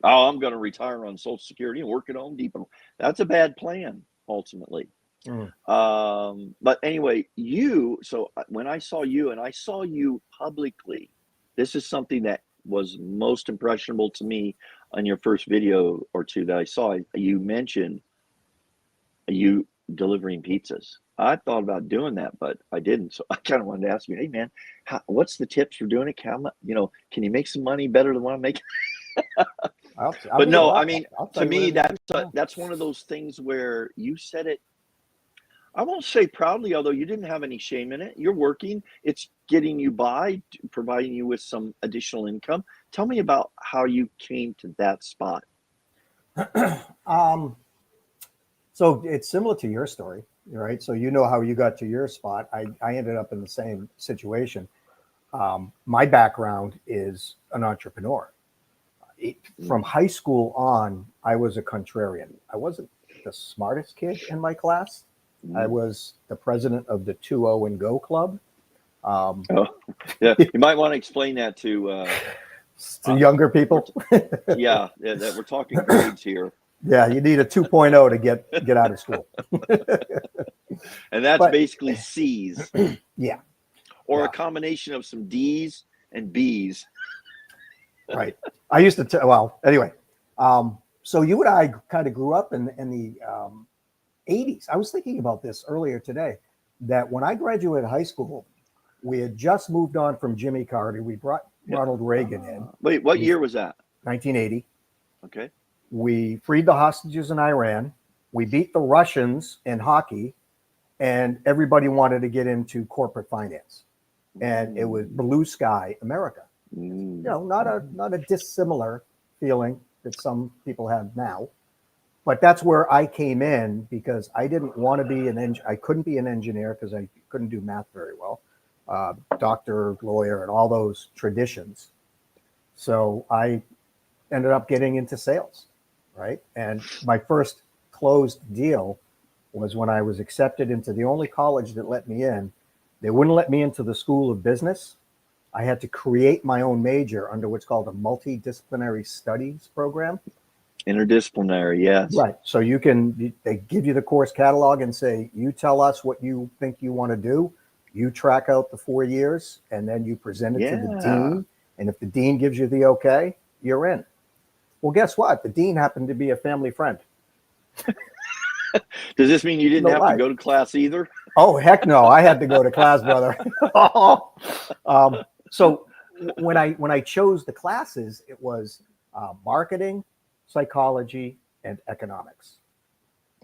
I'm going to retire on Social Security and work at Home Depot. That's a bad plan, ultimately. But anyway, when I saw you, and I saw you publicly, this is something that was most impressionable to me on your first video or two that I saw. You mentioned you delivering pizzas. I thought about doing that, but I didn't. So I kind of wanted to ask you, hey man, what's the tips for doing it? Can you make some money better than what I'm making? But no, I mean, to me, that's one of those things where you said it, I won't say proudly, although you didn't have any shame in it. You're working, it's getting you by, providing you with some additional income. Tell me about how you came to that spot. So it's similar to your story, right? So you know how you got to your spot. I ended up in the same situation. My background is an entrepreneur. From high school on, I was a contrarian. I wasn't the smartest kid in my class. I was the president of the 2-0 and Go Club. Yeah, you might want to explain that to younger people. Yeah, that we're talking grades here. Yeah, you need a 2.0 to get out of school. And that's basically C's. Yeah. Or a combination of some D's and B's. Right. I used to anyway. So you and I kind of grew up in the 80s. I was thinking about this earlier today, that when I graduated high school, we had just moved on from Jimmy Carter. We brought Ronald Reagan in. Wait, what year was that? 1980. Okay. We freed the hostages in Iran. We beat the Russians in hockey, and everybody wanted to get into corporate finance. And it was blue sky America. Not a dissimilar feeling that some people have now. But that's where I came in, because I didn't want to be I couldn't be an engineer because I couldn't do math very well. Doctor, lawyer, and all those traditions. So I ended up getting into sales, right? And my first closed deal was when I was accepted into the only college that let me in. They wouldn't let me into the School of Business. I had to create my own major under what's called a multidisciplinary studies program. Interdisciplinary, yes. Right. So they give you the course catalog and say, you tell us what you think you want to do. You track out the 4 years, and then you present it to the dean. And if the dean gives you the okay, you're in. Well, guess what? The dean happened to be a family friend. Does this mean you didn't have to go to class either? Oh, heck no. I had to go to class, brother. So when I chose the classes, it was marketing, psychology, and economics.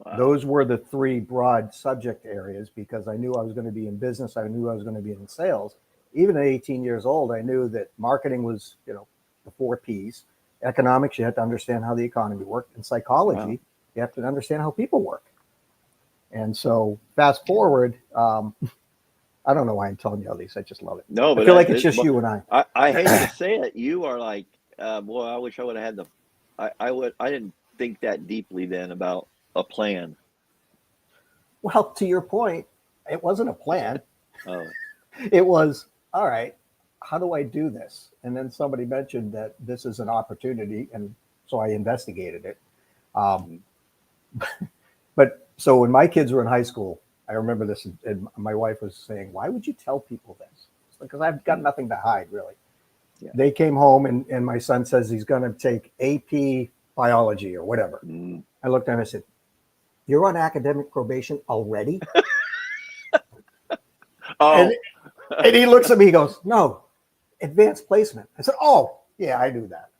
Wow. Those were the three broad subject areas, because I knew I was going to be in business. I knew I was going to be in sales. Even at 18 years old, I knew that marketing was, the 4 Ps. Economics, you had to understand how the economy worked. And psychology, you have to understand how people work. And so fast forward, I don't know why I'm telling you all these. I just love it. No, but I feel like it's just you and I. I hate to say it. You are like, boy, I wish I would have had I didn't think that deeply then about a plan. Well, to your point, it wasn't a plan. Oh. It was, all right, how do I do this? And then somebody mentioned that this is an opportunity, and so I investigated it. But so when my kids were in high school, I remember this, and my wife was saying, why would you tell people this? Because I've got nothing to hide, really. Yeah. They came home, and my son says he's going to take AP biology or whatever. I looked at him and I said, you're on academic probation already? Oh. And he looks at me, he goes, no, advanced placement. I said, oh, yeah, I knew that.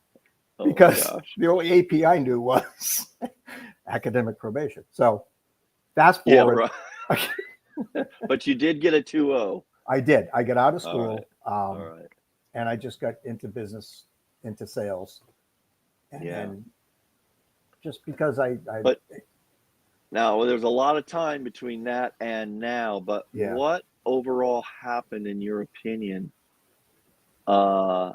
Because the only AP I knew was academic probation. So fast forward. Yeah, right. But you did get a 2.0. I did. I got out of school. All right. and I just got into business, into sales, and Yeah. just because I But now there's a lot of time between that and now, but yeah. what overall happened in your opinion? Uh,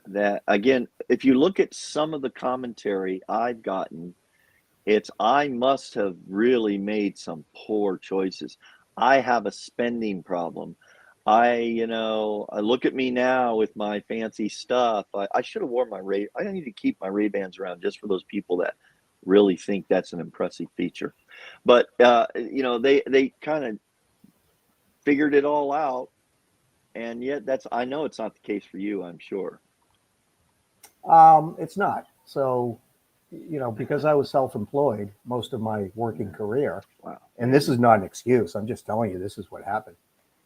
that again, if you look at some of the commentary I've gotten, it's I must have really made some poor choices. I have a spending problem. I look at me now with my fancy stuff. I should have worn my Ray. I need to keep my Ray-Bans around just for those people that really think that's an impressive feature. But they kind of figured it all out, and yet I know it's not the case for you. I'm sure. It's not. So, because I was self-employed most of my working career, Wow. and this is not an excuse. I'm just telling you, this is what happened.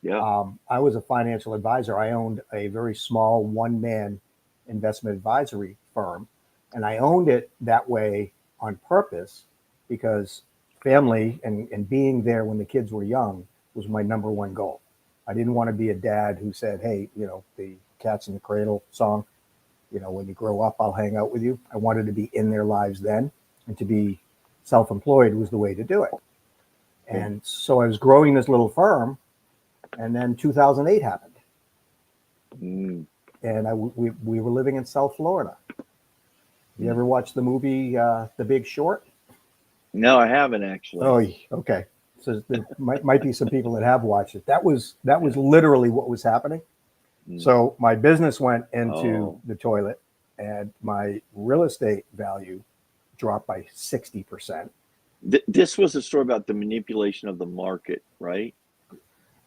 Yeah. I was a financial advisor. I owned a very small one-man investment advisory firm, and I owned it that way on purpose because family and being there when the kids were young was my number one goal. I didn't want to be a dad who said, hey, the Cats in the Cradle song, when you grow up, I'll hang out with you. I wanted to be in their lives then, and to be self-employed was the way to do it. And so I was growing this little firm, and then 2008 happened. Mm. And we were living in South Florida. You ever watch the movie The Big Short? No, I haven't actually. Oh, okay. So there might be some people that have watched it. That was literally what was happening. Mm. So my business went into the toilet, and my real estate value dropped by 60%. This was a story about the manipulation of the market, right?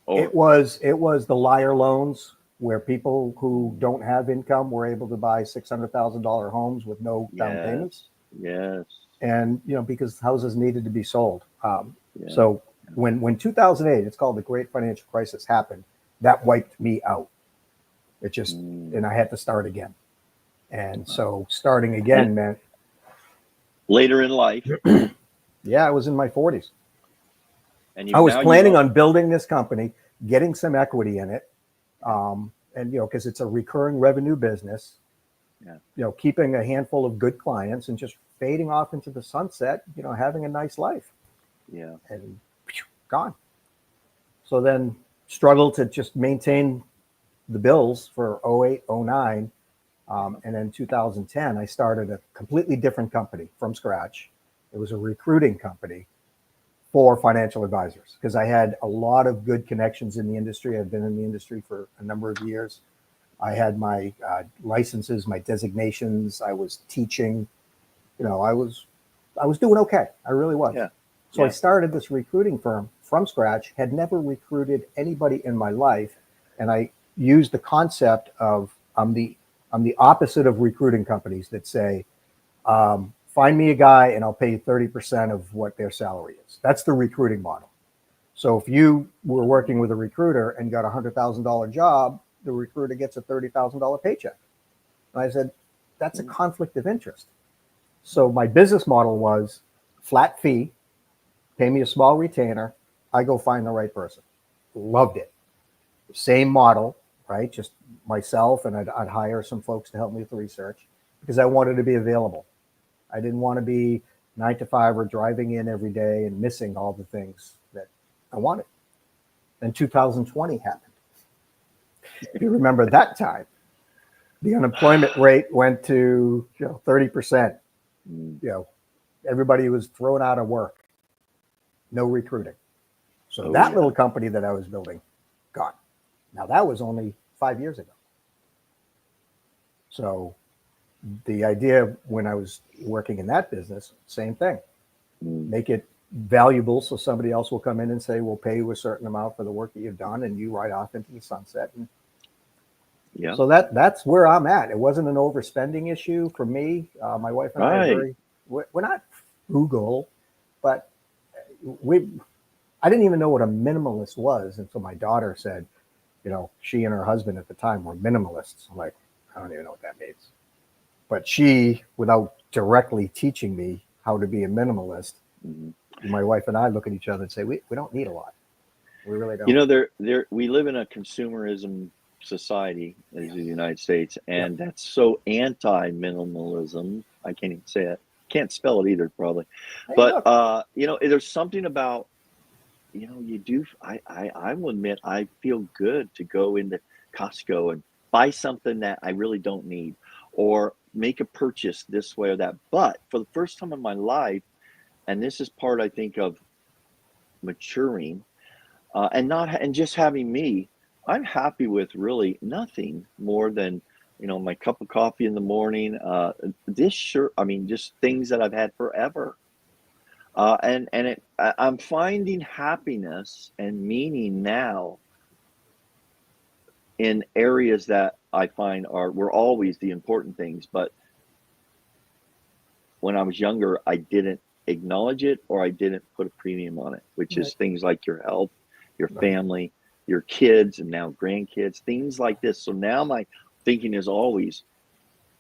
It was the liar loans where people who don't have income were able to buy $600,000 homes with no down payments. Yes. And because houses needed to be sold. So when 2008, it's called the Great Financial Crisis, happened, that wiped me out. It just and I had to start again. And so starting again meant later in life. Yeah, I was in my 40s. And I was planning on building this company, getting some equity in it, and because it's a recurring revenue business. Yeah. Keeping a handful of good clients and just fading off into the sunset. Having a nice life. Yeah. And gone. So then struggled to just maintain the bills for 08, 09. And then 2010, I started a completely different company from scratch. It was a recruiting company for financial advisors because I had a lot of good connections in the industry. I've been in the industry for a number of years. I had my licenses, my designations. I was teaching. I was doing okay. I really was. Yeah. So I started this recruiting firm from scratch, had never recruited anybody in my life. And I used the concept of I'm the opposite of recruiting companies that say, find me a guy and I'll pay you 30% of what their salary is. That's the recruiting model. So if you were working with a recruiter and got a $100,000 job, the recruiter gets a $30,000 paycheck. And I said, that's a conflict of interest. So my business model was flat fee, pay me a small retainer, I go find the right person. Loved it. Same model, right? Just myself, and I'd hire some folks to help me with the research because I wanted to be available. I didn't want to be 9 to 5 or driving in every day and missing all the things that I wanted. Then 2020 happened. If you remember that time, the unemployment rate went to 30%. Everybody was thrown out of work. No recruiting. So that little company that I was building, gone. Now that was only 5 years ago. So the idea when I was working in that business, same thing. Make it valuable so somebody else will come in and say, we'll pay you a certain amount for the work that you've done, and you ride off into the sunset. And so that's where I'm at. It wasn't an overspending issue for me. My wife and I we're not frugal, but I didn't even know what a minimalist was until my daughter said, she and her husband at the time were minimalists. I'm like, I don't even know what that means. But she, without directly teaching me how to be a minimalist, my wife and I look at each other and say, we don't need a lot. We really don't. We live in a consumerism society is the United States, and that's so anti-minimalism. I can't even say it. Can't spell it either, probably. Hey, But look, there's something about, you do. I will admit, I feel good to go into Costco and buy something that I really don't need, or make a purchase this way or that. But for the first time in my life, and this is part, I think, of maturing, and just having me, I'm happy with really nothing more than, my cup of coffee in the morning. This shirt, I mean, just things that I've had forever. I'm finding happiness and meaning now in areas that I find were always the important things, but when I was younger, I didn't acknowledge it, or I didn't put a premium on it, which right, is things like your health, your right, family, your kids, and now grandkids, things like this. So now my thinking is always,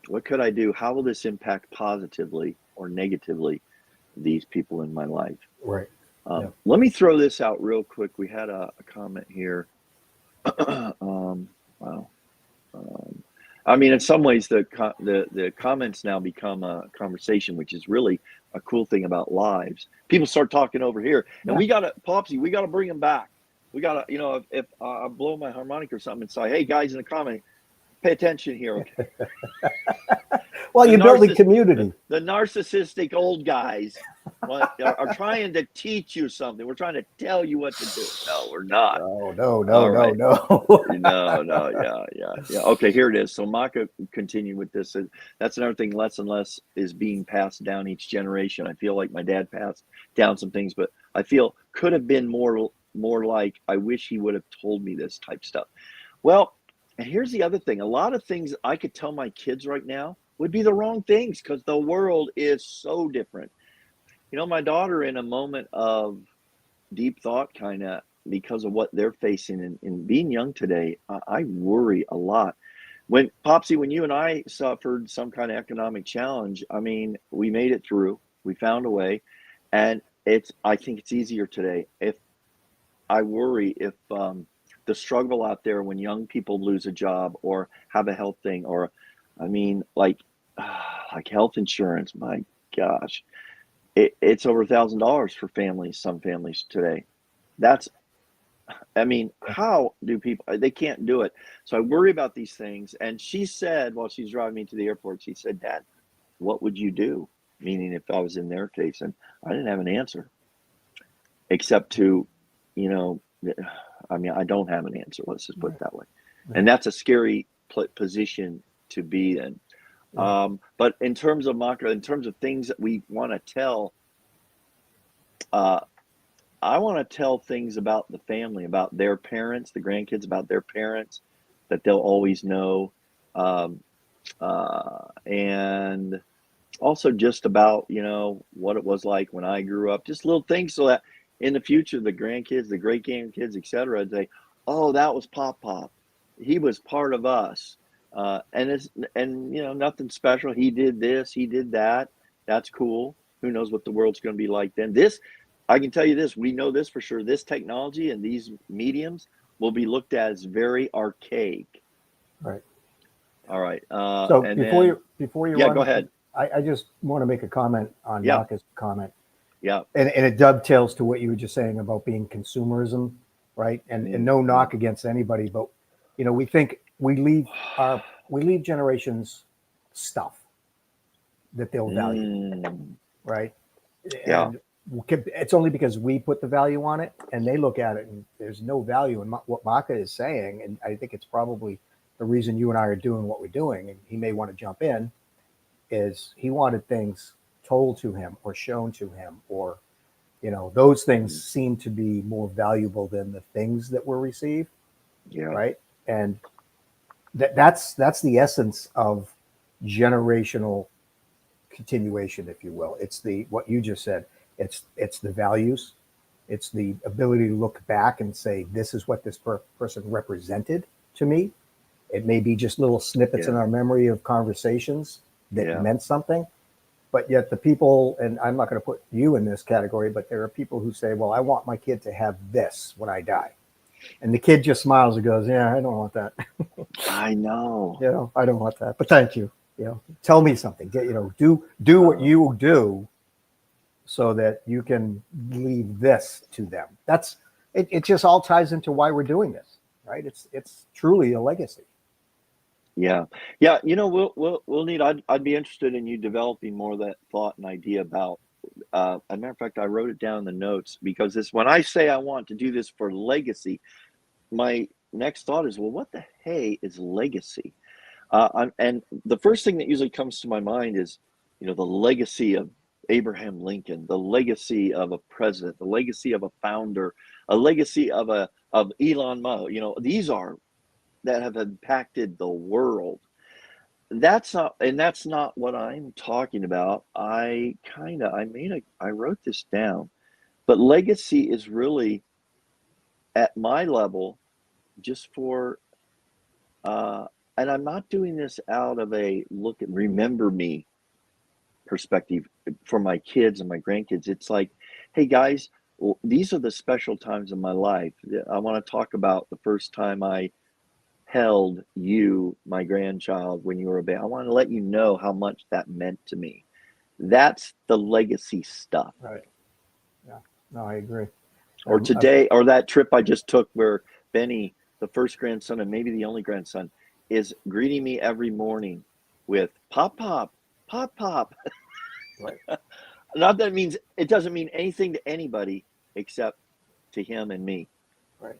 what could I do? How will this impact positively or negatively these people in my life? right. Yeah. Let me throw this out real quick. We had a comment here. Wow. I mean, in some ways, the comments now become a conversation, which is really a cool thing about lives. People start talking over here, and Yeah. Popsy, we gotta bring them back. We gotta, if I blow my harmonica or something and say, hey guys, in the comment, pay attention here, okay? Well, The you're building narciss- community. The narcissistic old guys are trying to teach you something. We're trying to tell you what to do. No, we're not. No, All right. no. No, yeah. Okay, here it is. So Maka continued with this. That's another thing. Less and less is being passed down each generation. I feel like my dad passed down some things, but I feel could have been more like, I wish he would have told me this type stuff. Well, and here's the other thing. A lot of things I could tell my kids right now would be the wrong things, because the world is so different. My daughter, in a moment of deep thought, kind of, because of what they're facing in being young today, I worry a lot. When Popsy, when you and I suffered some kind of economic challenge, I mean, we made it through. We found a way, and I think it's easier today. If I worry if the struggle out there when young people lose a job or have a health thing, or, I mean, like health insurance. My gosh, it's over $1,000 for families. Some families today. That's, I mean, how do people? They can't do it. So I worry about these things. And she said, while she's driving me to the airport, she said, "Dad, what would you do?" Meaning, if I was in their case, and I didn't have an answer, except to, you know, I mean, I don't have an answer. Let's just put it that way. And that's a scary position to be in. But in terms of Maka, in terms of things that we want to tell, I want to tell things about the family, about their parents, the grandkids, about their parents, that they'll always know. And also just about, what it was like when I grew up, just little things, so that in the future, the grandkids, the great grandkids, etc., they, oh, that was Pop. He was part of us. And nothing special. He did this, he did that. That's cool. Who knows what the world's going to be like then? I can tell you this, we know this for sure. This technology and these mediums will be looked at as very archaic. Right. All right. So and before you yeah, run, go ahead. I just want to make a comment on Yeah. Maka's comment. Yeah. And it dovetails to what you were just saying about being consumerism, right? And no knock against anybody, but we think we leave generations stuff that they'll value, right? Yeah. And it's only because we put the value on it, and they look at it and there's no value in what Maka is saying. And I think it's probably the reason you and I are doing what we're doing, and he may want to jump in, is he wanted things told to him or shown to him, or those things seem to be more valuable than the things that were received. Yeah. Right. And that's the essence of generational continuation, if you will. It's what you just said. It's the values. It's the ability to look back and say, this is what this person represented to me. It may be just little snippets in our memory of conversations that meant something, but yet the people, and I'm not going to put you in this category, but there are people who say, well, I want my kid to have this when I die. And the kid just smiles and goes, yeah, I don't want that. I know. You know, I don't want that, but thank you. You know, tell me something. Get, you know, do what you do so that you can leave this to them. That's it. It just all ties into why we're doing this, right? It's truly a legacy. Yeah. Yeah. You know, we'll need, I'd be interested in you developing more of that thought and idea about, as a matter of fact, I wrote it down in the notes because this, when I say I want to do this for legacy, my next thought is, well, what the hey is legacy? And the first thing that usually comes to my mind is, you know, the legacy of Abraham Lincoln, the legacy of a president, the legacy of a founder, a legacy of Elon Musk. You know, these are that have impacted the world. That's not what I'm talking about. I wrote this down, but legacy is really at my level just for and I'm not doing this out of a look and remember me perspective for my kids and my grandkids. It's like, hey guys, these are the special times in my life. I want to talk about the first time I held you, my grandchild, when you were a baby. I want to let you know how much that meant to me. That's the legacy stuff. Right. Yeah. No, I agree. Or today, or that trip I just took where Benny, the first grandson and maybe the only grandson, is greeting me every morning with pop, pop, pop, pop. Right. Not that it means, it doesn't mean anything to anybody except to him and me. Right.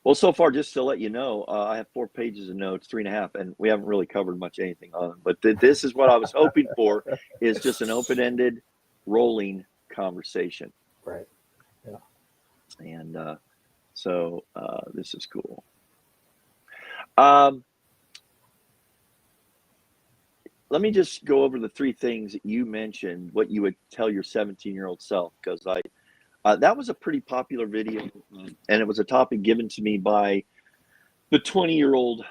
Well, so far, just to let you know, I have 4 pages of notes, 3.5, and we haven't really covered much anything on them. But this is what I was hoping for, is just an open-ended, rolling conversation. Right. Yeah. And this is cool. Let me just go over the 3 things that you mentioned, what you would tell your 17-year-old self, because that was a pretty popular video, and it was a topic given to me by the 20-year-old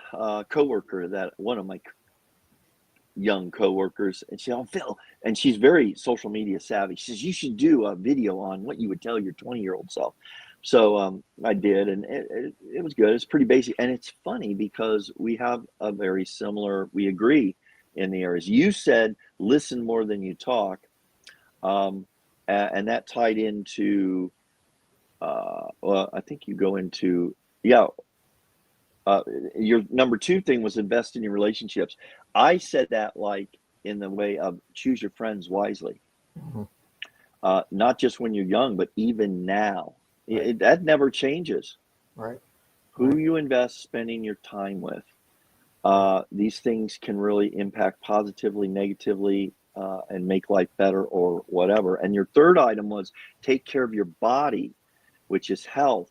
coworker, that one of my young coworkers, and she said, "Oh, Phil," and she's very social media savvy. She says, "You should do a video on what you would tell your 20-year-old self." So I did, and it was good. It's pretty basic, and it's funny because we have a very similar. We agree in the areas. You said listen more than you talk, and that tied into. Well, I think you go into your number 2 thing was invest in your relationships. I said that like in the way of choose your friends wisely, not just when you're young, but even now. Right. That never changes. Right. Who you invest spending your time with. These things can really impact positively, negatively, and make life better or whatever. And your third item was take care of your body, which is health.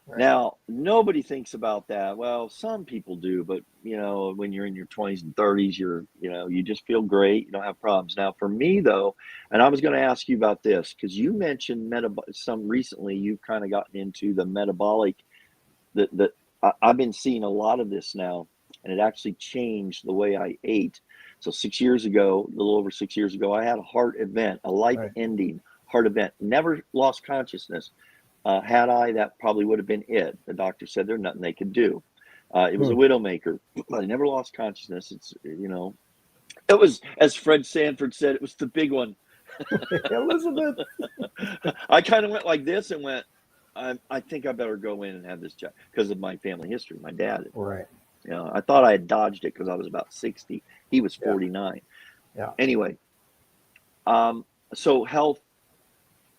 Right. Now, nobody thinks about that. Well, some people do, but you know, when you're in your 20s and 30s, you just feel great. You don't have problems. Now, for me though, and I was going to ask you about this because you mentioned some recently. You've kind of gotten into the metabolic. I've been seeing a lot of this now, and it actually changed the way I ate. So 6 years ago, a little over 6 years ago, I had a heart event, a life-ending heart event. Never lost consciousness. Had I, that probably would have been it. The doctor said there's nothing they could do. It was a widowmaker, but I never lost consciousness. It's, it was, as Fred Sanford said, it was the big one. Elizabeth. I kind of went like this and went, I think I better go in and have this check because of my family history. My dad. Right. I thought I had dodged it because I was about 60. He was 49. Yeah. Anyway, so health.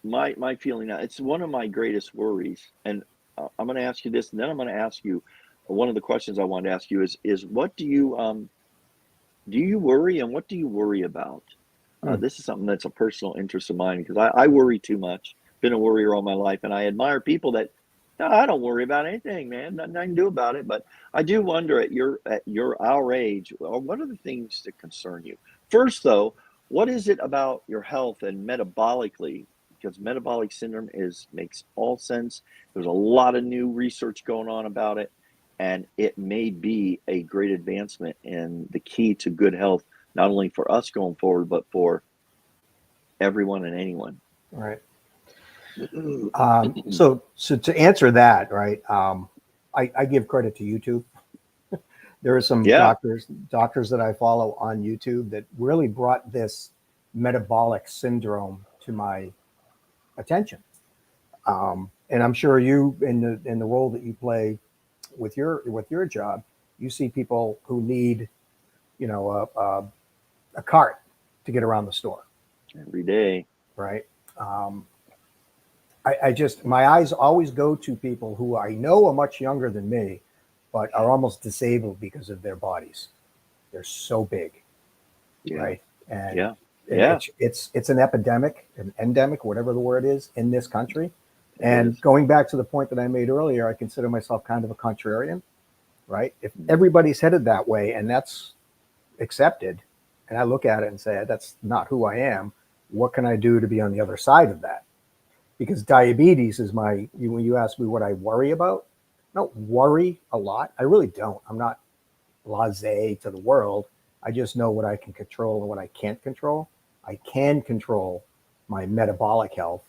My feeling now, it's one of my greatest worries, and I'm going to ask you this, and then I'm going to ask you one of the questions I wanted to ask you is what do you worry, and what do you worry about? This is something that's a personal interest of mine because I worry too much. Been a worrier all my life, and I admire people that no, I don't worry about anything, man. Nothing I can do about it. But I do wonder our age, what are the things that concern you? First, though, what is it about your health and metabolically? Because metabolic syndrome makes all sense. There's a lot of new research going on about it, and it may be a great advancement in the key to good health, not only for us going forward, but for everyone and anyone. Right. So to answer that, right? I give credit to YouTube. There are some Yeah. doctors that I follow on YouTube that really brought this metabolic syndrome to my attention. And I'm sure you, in the role that you play with your job, you see people who need, a cart to get around the store, Every day. right? I just, my eyes always go to people who I know are much younger than me, but are almost disabled because of their bodies. They're so big, Yeah. right? And Yeah. Yeah. it's an epidemic, an endemic, whatever the word is, in this country. It And is. going back to the point that I made earlier, I consider myself kind of a contrarian, right? If everybody's headed that way and that's accepted, and I look at it and say, that's not who I am, what can I do to be on the other side of that? Because diabetes is when you ask me what I worry about, I don't worry a lot. I really don't. I'm not blasé to the world. I just know what I can control and what I can't control. I can control my metabolic health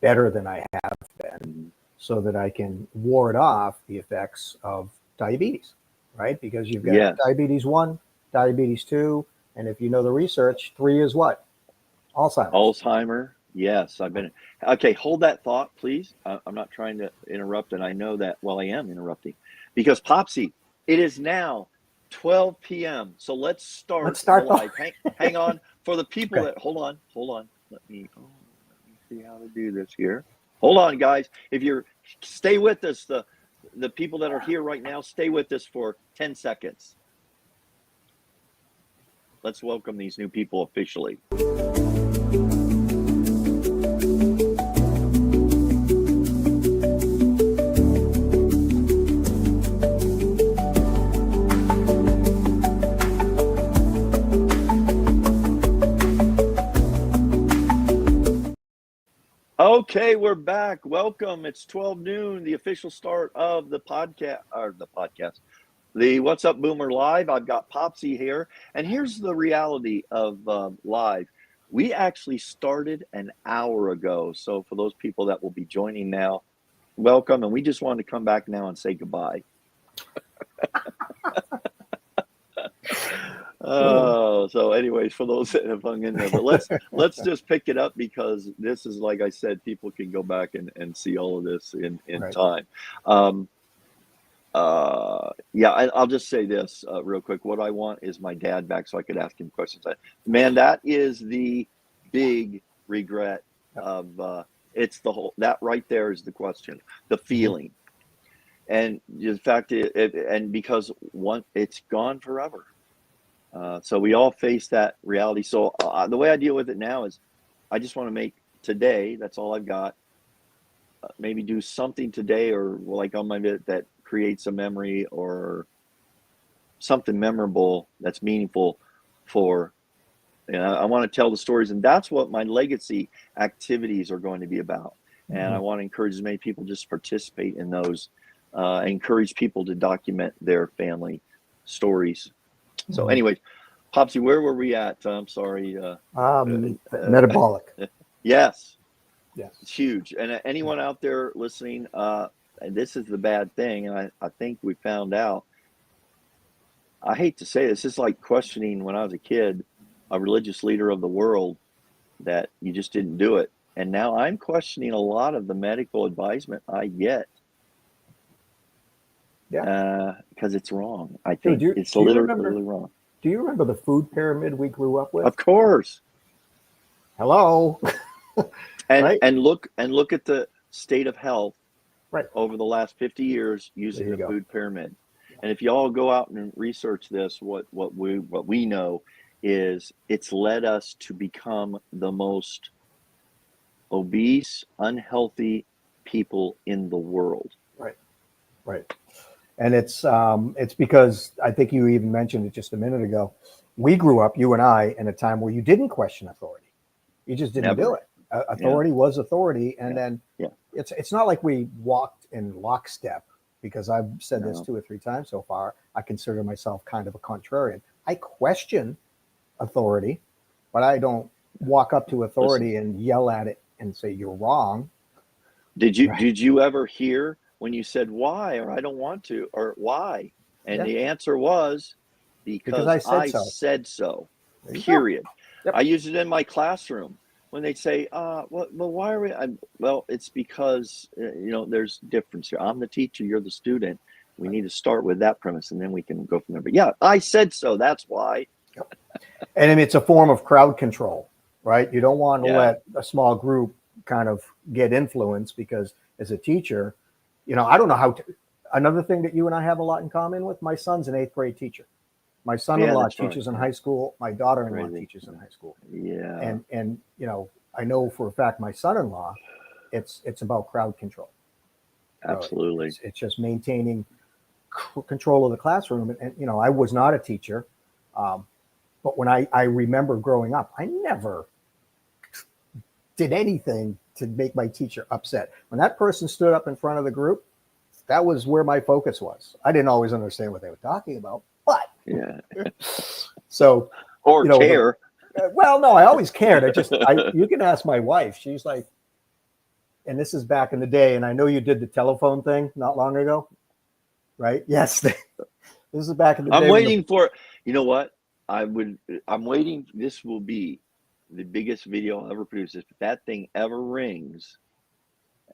better than I have been, so that I can ward off the effects of diabetes, right? Because you've got Yes. diabetes 1, diabetes 2, and if you know the research, 3 is what? Alzheimer. Yes, I've been. Okay, hold that thought, please. I'm not trying to interrupt, and I know that. Well, I am interrupting because Popsy, it is now 12 p.m. So let's Let's start the start the live. Hang on for the people Okay. that. Hold on. Let me see how to do this here. Hold on, guys. If you're stay with us, the people that are here right now, stay with us for 10 seconds. Let's welcome these new people officially. Okay, we're back. Welcome. It's 12 noon, the official start of the podcast, the What's Up Boomer Live. I've got Popsy here. And here's the reality of live. We actually started an hour ago. So for those people that will be joining now, welcome. And we just wanted to come back now and say goodbye. So anyways, for those that have hung in there, but let's just pick it up, because this is, like I said, people can go back and see all of this in Right. time. I'll just say this real quick. What I want is my dad back so I could ask him questions. Man, that is the big regret of it's the whole, that right there is the question, the feeling. And the fact and because it's gone forever. So we all face that reality. So the way I deal with it now is I just want to make today, that's all I've got. Maybe do something today, or like on my bit, that creates a memory or something memorable that's meaningful for, I want to tell the stories, and that's what my legacy activities are going to be about. And I want to encourage as many people just participate in those, encourage people to document their family stories. So anyways, Popsy, where were we at? I'm sorry. Metabolic. Yes. Yes. It's huge. And anyone out there listening, and this is the bad thing, and I think we found out, I hate to say this, it's like questioning when I was a kid, a religious leader of the world, that you just didn't do it. And now I'm questioning a lot of the medical advisement I get. Yeah. Because it's wrong. I think Dude, it's do you literally wrong. Do you remember the food pyramid we grew up with? Of course. Hello. And Right? and look at the state of health Right. over the last 50 years using the go. food pyramid. And if you all go out and research this, what we know is it's led us to become the most obese, unhealthy people in the world. Right. And it's because I think you even mentioned it just a minute ago. We grew up, you and I, in a time where you didn't question authority. You just didn't do it. Authority was authority. And then it's not like we walked in lockstep, because I've said this 2 or 3 times so far. I consider myself kind of a contrarian. I question authority, but I don't walk up to authority and yell at it and say you're wrong. Right. did you ever hear when you said why, or I don't want to, or why? And Yeah. the answer was Because because I said I so. said so. There you go. Period. Yep. I use it in my classroom when they say, well, why are we? Well, it's because there's difference here. I'm the teacher, you're the student. We need to start with that premise, and then we can go from there. But yeah, I said so. That's why. Yep. And I mean, it's a form of crowd control, right? You don't want to Yeah. let a small group kind of get influence, because as a teacher, I don't know how to. Another thing that you and I have a lot in common with, my son's an 8th grade teacher. My Yeah, son-in-law that's right. teaches in Yeah. high school. My daughter-in-law Crazy. teaches in high school. Yeah. And I know for a fact my son-in-law, it's about crowd control. Really. Absolutely. It's just maintaining control of the classroom. And I was not a teacher, but when I remember growing up, I never did anything to make my teacher upset. When that person stood up in front of the group, that was where my focus was. I didn't always understand what they were talking about, but Yeah. so Or care. well, no, I always cared. You can ask my wife. She's like, and this is back in the day, and I know you did the telephone thing not long ago, right? Yes. This is back in the day. I'm waiting for, you know what? I'm waiting. This will be the biggest video I'll ever produce. If that thing ever rings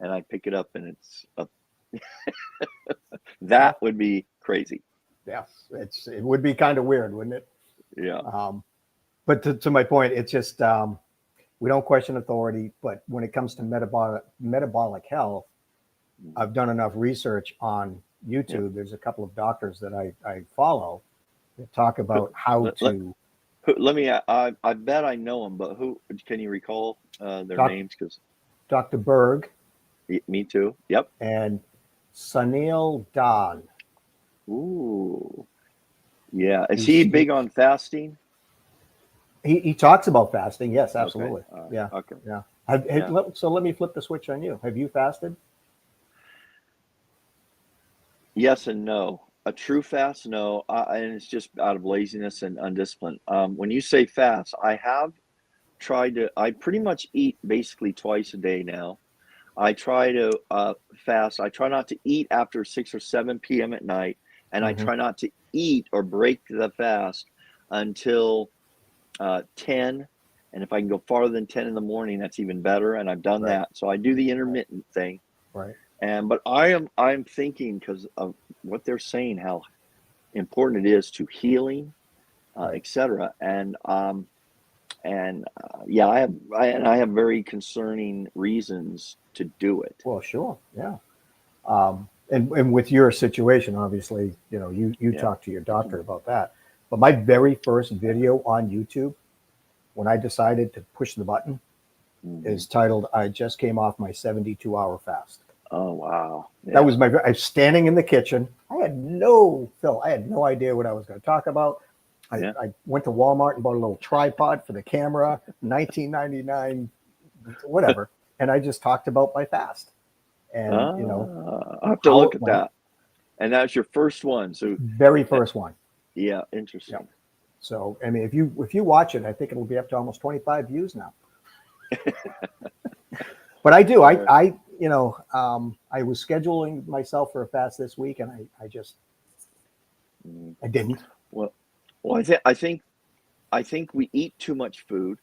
and I pick it up and it's up, that would be crazy. Yeah, it would be kind of weird, wouldn't it? Yeah. But to my point, it's just we don't question authority. But when it comes to metabolic health, I've done enough research on YouTube. Yeah. There's a couple of doctors that I follow that talk about how to. Let me. I bet I know them, but who can you recall their names? Because Dr. Berg. Me too. Yep. And Sunil Don. Ooh. Yeah. Is he big on fasting? He talks about fasting. Yes, absolutely. Okay. Yeah. Okay. Yeah. So let me flip the switch on you. Have you fasted? Yes and no. A true fast, no, and it's just out of laziness and undiscipline. When you say fast, I have tried to. I pretty much eat basically twice a day now. I try to fast. I try not to eat after 6 or 7 p.m. at night, and I try not to eat or break the fast until 10. And if I can go farther than 10 in the morning, that's even better. And I've done that. So I do the intermittent thing. Right. But I'm thinking, because of what they're saying, how important it is to healing, etc. Yeah, I have very concerning reasons to do it. Well, sure, yeah. And with your situation, obviously, you talk to your doctor about that. But my very first video on YouTube, when I decided to push the button, is titled "I just came off my 72-hour fast." Oh wow! Yeah. That was I was standing in the kitchen. I had no idea what I was going to talk about. I went to Walmart and bought a little tripod for the camera, $19.99, whatever, and I just talked about my fast. And I have to look at that. And that's your first one, so very first one. Yeah, interesting. Yeah. So I mean, if you watch it, I think it'll be up to almost 25 views now. But I do. I was scheduling myself for a fast this week, and I didn't. Well, I think we eat too much food.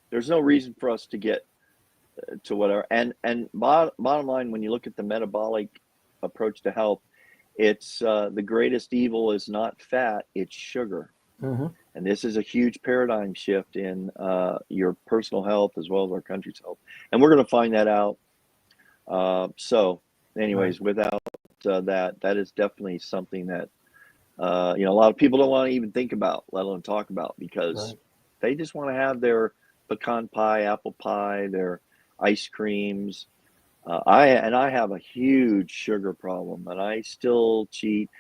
There's no reason for us to get to whatever. And bottom line, when you look at the metabolic approach to health, it's the greatest evil is not fat, it's sugar. And this is a huge paradigm shift in your personal health as well as our country's health. And we're going to find that out. So anyways, without that is definitely something that a lot of people don't want to even think about, let alone talk about, because they just want to have their pecan pie, apple pie, their ice creams. I have a huge sugar problem, and I still cheat.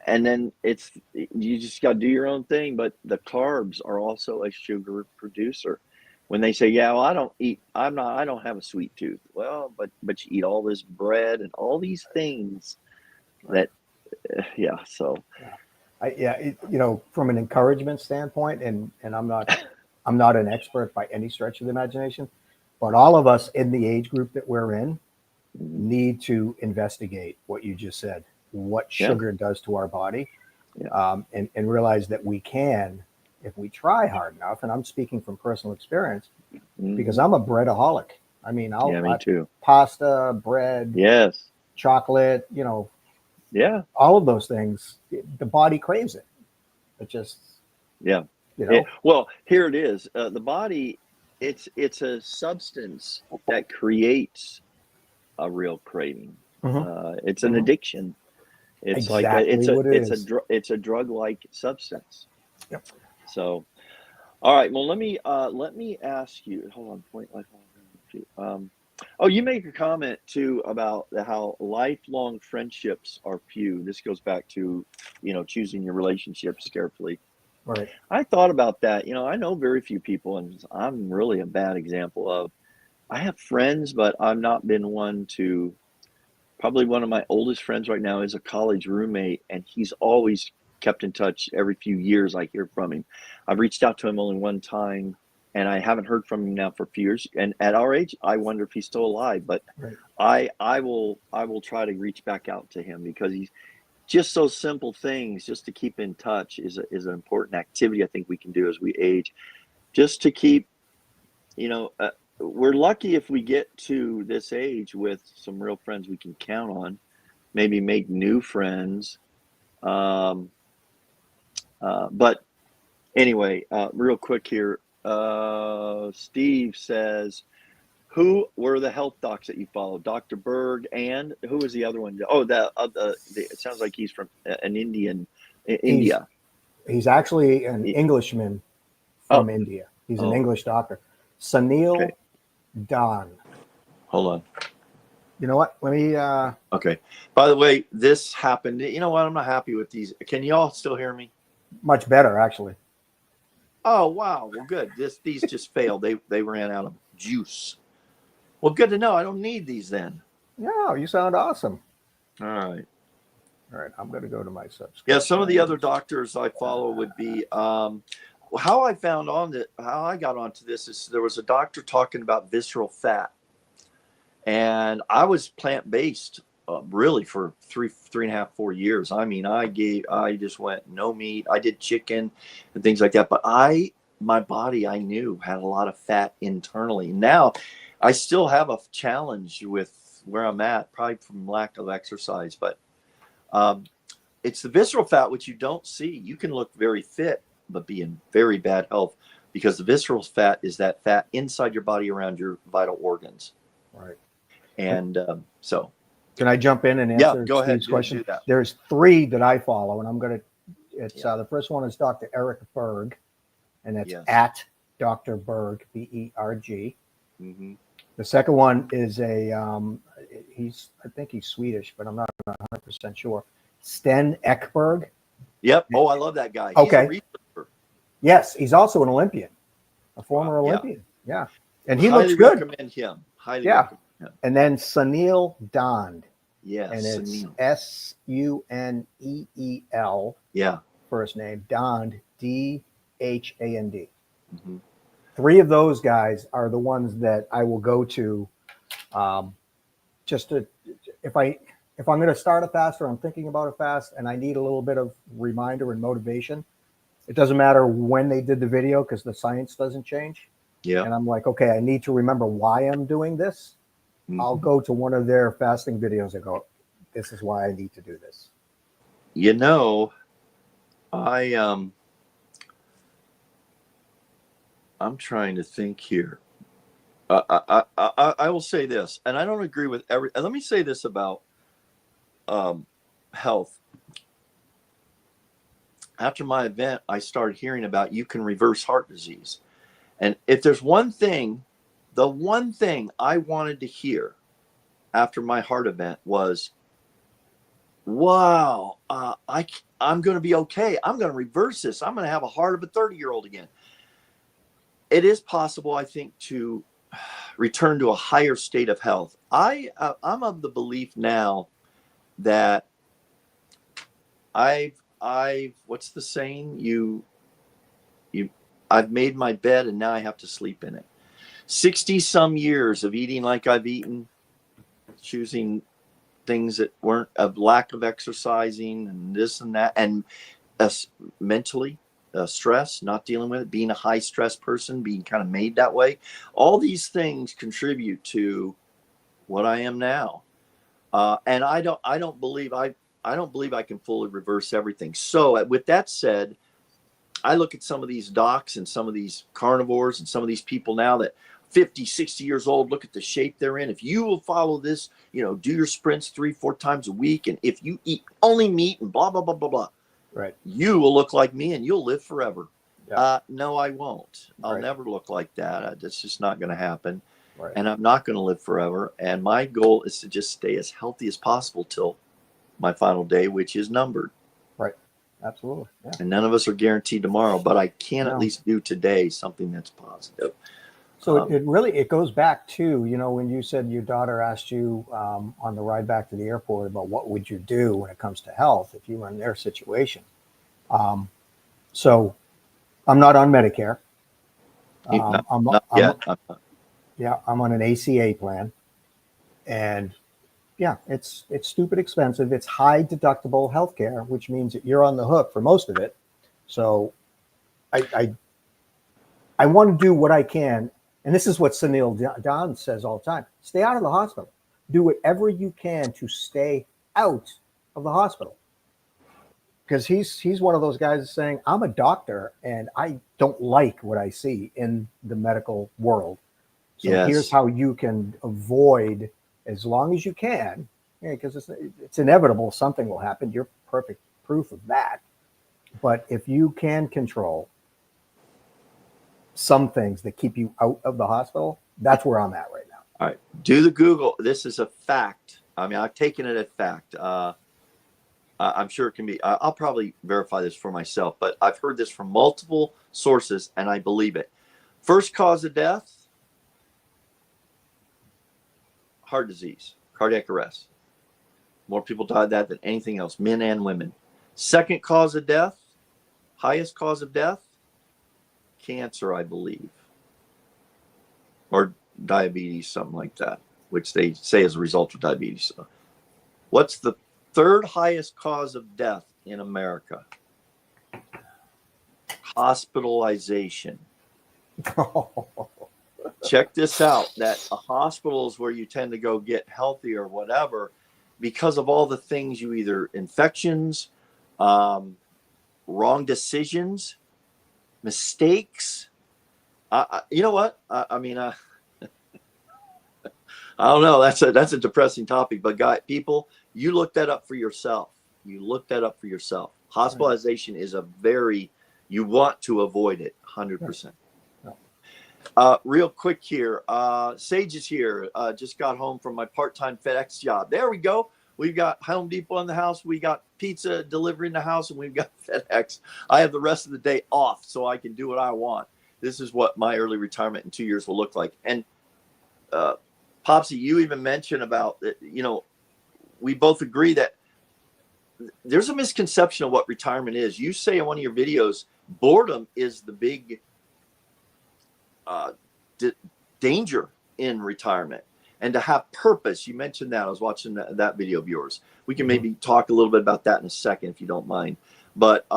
And then you just got to do your own thing. But the carbs are also a sugar producer. When they say, yeah, well, I don't have a sweet tooth. Well, but you eat all this bread and all these things that, so. From an encouragement standpoint, and I'm not an expert by any stretch of the imagination, But all of us in the age group that we're in Mhm. need to investigate what you just said, what Yeah. sugar does to our body, Yeah. and realize that we can, if we try hard enough. And I'm speaking from personal experience because Mhm. I'm a breadaholic. I mean, Yeah, me too. pasta, bread, Yes. chocolate, Yeah. all of those things. The body craves it. It just, Yeah. you know, Well, here it is. The body, it's a substance that creates a real craving. Mhm. It's an Mhm. addiction. It's like Exactly what it is. it's a drug-like substance. Yep. So, all right. Well, let me ask you. Hold on. Point life. Oh, you make a comment too about how lifelong friendships are few. This goes back to, choosing your relationships carefully. Right. I thought about that. I know very few people, and I'm really a bad example of. I have friends, but I've not been one to. Probably one of my oldest friends right now is a college roommate, and he's always kept in touch. Every few years, I hear from him. I've reached out to him only one time, and I haven't heard from him now for a few years. And at our age, I wonder if he's still alive. But Right. I will try to reach back out to him because he's just those simple things just to keep in touch is an important activity I think we can do as we age, just to keep you know we're lucky if we get to this age with some real friends we can count on, maybe make new friends. um, but anyway, real quick here, Steve says, who were the health docs that you followed? Dr. Berg, and who was the other one? Oh, it sounds like he's from an He's India. he's actually an He- Englishman Oh, from India. He's an oh, English doctor. okay. Sunil Don. Hold on. You know what? Let me. Okay. By the way, this happened. You know what? I'm not happy with these. Can y'all still hear me? Much better, actually. Oh, wow. Well, good. These just failed. They ran out of juice. Well, good to know. I don't need these then. Yeah, you sound awesome. All right. All right, I'm going to go to my subscription. Yeah, some of the other doctors I follow would be how I found on that. How I got onto this is there was a doctor talking about visceral fat, and I was plant based really for three and a half, 4 years. I mean, I just went no meat. I did chicken and things like that, but my body I knew had a lot of fat internally. Now, I still have a challenge with where I'm at, probably from lack of exercise, but. It's the visceral fat, which you don't see. You can look very fit, but be in very bad health because the visceral fat is that fat inside your body around your vital organs. Right. And so. Can I jump in and Yeah, answer go ahead. Steve's question? Do that. There's 3 that I follow, and I'm going to. It's the first one is Dr. Eric Berg, and that's at Dr. Berg, Berg. Mm-hmm. The second one is I think he's Swedish, but I'm not 100% sure. Sten Ekberg. Yep. Oh, I love that guy. Okay. He's a researcher. Yes, he's also an Olympian, a former Olympian. Yeah. And he highly looks good. Recommend him. Highly recommend him. And then Sunil Dand. Yes. And it's Sunil. Suneel. Yeah. First name, Dand, Dhand. Mm-hmm. 3 of those guys are the ones that I will go to, just to if I'm going to start a fast or I'm thinking about a fast and I need a little bit of reminder and motivation. It doesn't matter when they did the video because the science doesn't change. Yeah. And I'm like, okay, I need to remember why I'm doing this. Mm-hmm. I'll go to one of their fasting videos and go, this is why I need to do this. I'm trying to think here. I will say this, and I don't agree with and let me say this about health. After my event, I started hearing about you can reverse heart disease. And if there's the one thing I wanted to hear after my heart event was, wow, I'm going to be okay. I'm going to reverse this. I'm going to have a heart of a 30-year-old again. It is possible, I think, to return to a higher state of health. I'm of the belief now that what's the saying? I've made my bed and now I have to sleep in it. 60 some years of eating like I've eaten, choosing things that weren't a lack of exercising and this and that, and mentally stress, not dealing with it, being a high stress person, being kind of made that way. All these things contribute to what I am now. And I don't believe I can fully reverse everything. So with that said, I look at some of these docs and some of these carnivores and some of these people now that 50, 60 years old, look at the shape they're in. If you will follow this, do your sprints 3-4 times a week. And if you eat only meat and blah, blah, blah, blah, blah, right, you will look like me and you'll live forever. Yeah. No, I won't. I'll Right. never look like that. That's just not going to happen. Right. And I'm not going to live forever. And my goal is to just stay as healthy as possible till my final day, which is numbered. Right. Absolutely. Yeah. And none of us are guaranteed tomorrow, but I can No. at least do today something that's positive. So it goes back to, when you said your daughter asked you on the ride back to the airport about what would you do when it comes to health if you were in their situation. So I'm not on Medicare. Not yet. I'm on an ACA plan, and yeah, it's stupid expensive. It's high deductible healthcare, which means that you're on the hook for most of it. So I want to do what I can. And this is what Sunil Don says all the time. Stay out of the hospital. Do whatever you can to stay out of the hospital. Because he's one of those guys saying, I'm a doctor and I don't like what I see in the medical world. So Here's how you can avoid, as long as you can, because it's inevitable something will happen. You're perfect proof of that. But if you can control some things that keep you out of the hospital, that's where I'm at right now. All right. Do the Google. This is a fact. I mean, I've taken it as fact. I'm sure it can be. I'll probably verify this for myself, but I've heard this from multiple sources and I believe it. First cause of death, heart disease, cardiac arrest. More people die of that than anything else, men and women. Second cause of death, highest cause of death, cancer, I believe, or diabetes, something like that, which they say is a result of diabetes. So what's the third highest cause of death in America? Hospitalization. Check this out, that a hospital is where you tend to go get healthy or whatever because of all the things you either infections, wrong decisions, mistakes. You know what? I mean, I don't know. That's a depressing topic, but people, you look that up for yourself. Hospitalization is you want to avoid it 100%. Real quick here. Sage is here. Just got home from my part-time FedEx job. There we go. We've got Home Depot in the house. We got pizza delivery in the house, and we've got FedEx. I have the rest of the day off, so I can do what I want. This is what my early retirement in 2 years will look like. And Popsie, you even mentioned about, we both agree that there's a misconception of what retirement is. You say in one of your videos, boredom is the big danger in retirement. And to have purpose, you mentioned that. I was watching that video of yours. We can maybe talk a little bit about that in a second, if you don't mind. But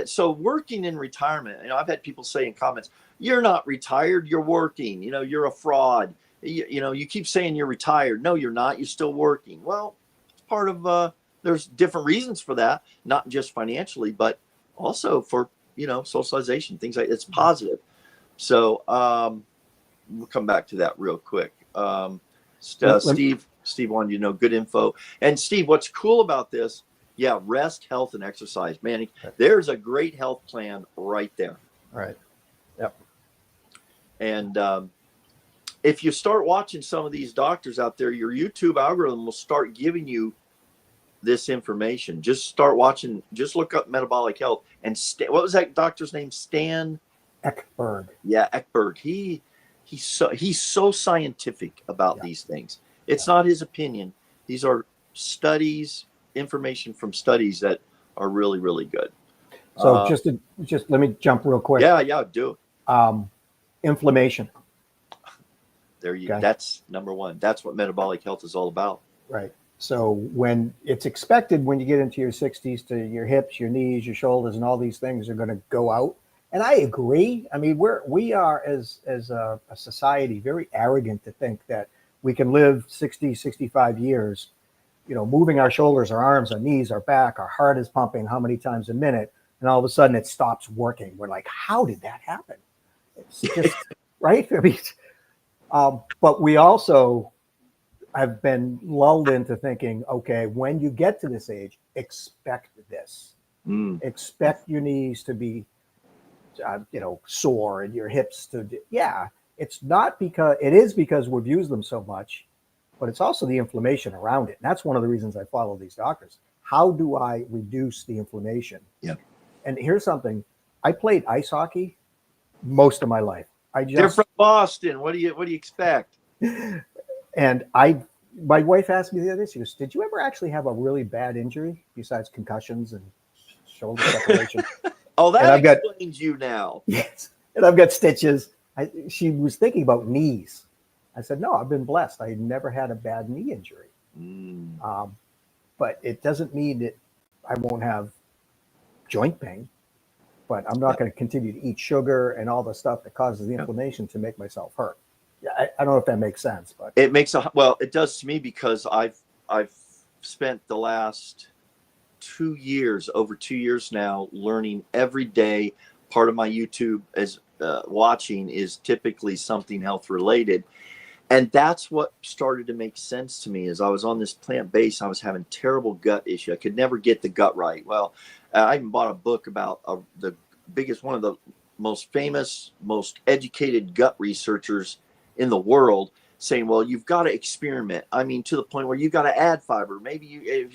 so working in retirement, I've had people say in comments, you're not retired, you're working, you're a fraud. You keep saying you're retired. No, you're not. You're still working. Well, it's part of, there's different reasons for that, not just financially, but also for, socialization, things like it's positive. So we'll come back to that real quick. Steve wanted good info. And Steve, what's cool about this? Yeah, rest, health, and exercise. Man, there's a great health plan right there. All right. Yep. And if you start watching some of these doctors out there, your YouTube algorithm will start giving you this information. Just start watching. Just look up metabolic health. And what was that doctor's name? Stan Ekberg. Yeah, Ekberg. He's so scientific about these things. It's not his opinion. These are studies, information from studies that are really, really good. So just let me jump real quick. Yeah, do it. Inflammation. Okay. That's number one. That's what metabolic health is all about. Right. So when it's expected when you get into your 60s to your hips, your knees, your shoulders, and all these things are going to go out. And I agree. I mean, we are as a society very arrogant to think that we can live 60, 65 years, moving our shoulders, our arms, our knees, our back, our heart is pumping how many times a minute, and all of a sudden it stops working. We're like, how did that happen? It's just right. I mean, but we also have been lulled into thinking, okay, when you get to this age, expect this. Expect your knees to be, sore and your hips to, it's not because, it is because we've used them so much, but it's also the inflammation around it. And that's one of the reasons I follow these doctors. How do I reduce the inflammation? Yeah. And here's something. I played ice hockey most of my life. They're from Boston. What do you expect? And my wife asked me the other day, she goes, did you ever actually have a really bad injury besides concussions and shoulder separation? Oh, that explains you now. Yes. And I've got stitches. She was thinking about knees. I said, no, I've been blessed. I never had a bad knee injury. But it doesn't mean that I won't have joint pain, but I'm not going to continue to eat sugar and all the stuff that causes the inflammation to make myself hurt. Yeah, I don't know if that makes sense, but it makes it does to me, because I've spent the last 2 years, over 2 years now, learning every day. Part of my YouTube is watching is typically something health related. And that's what started to make sense to me. As I was on this plant-based, I was having terrible gut issue. I could never get the gut right. Well, I even bought a book about one of the most famous, most educated gut researchers in the world, saying, well, you've got to experiment. I mean, to the point where you got to add fiber, maybe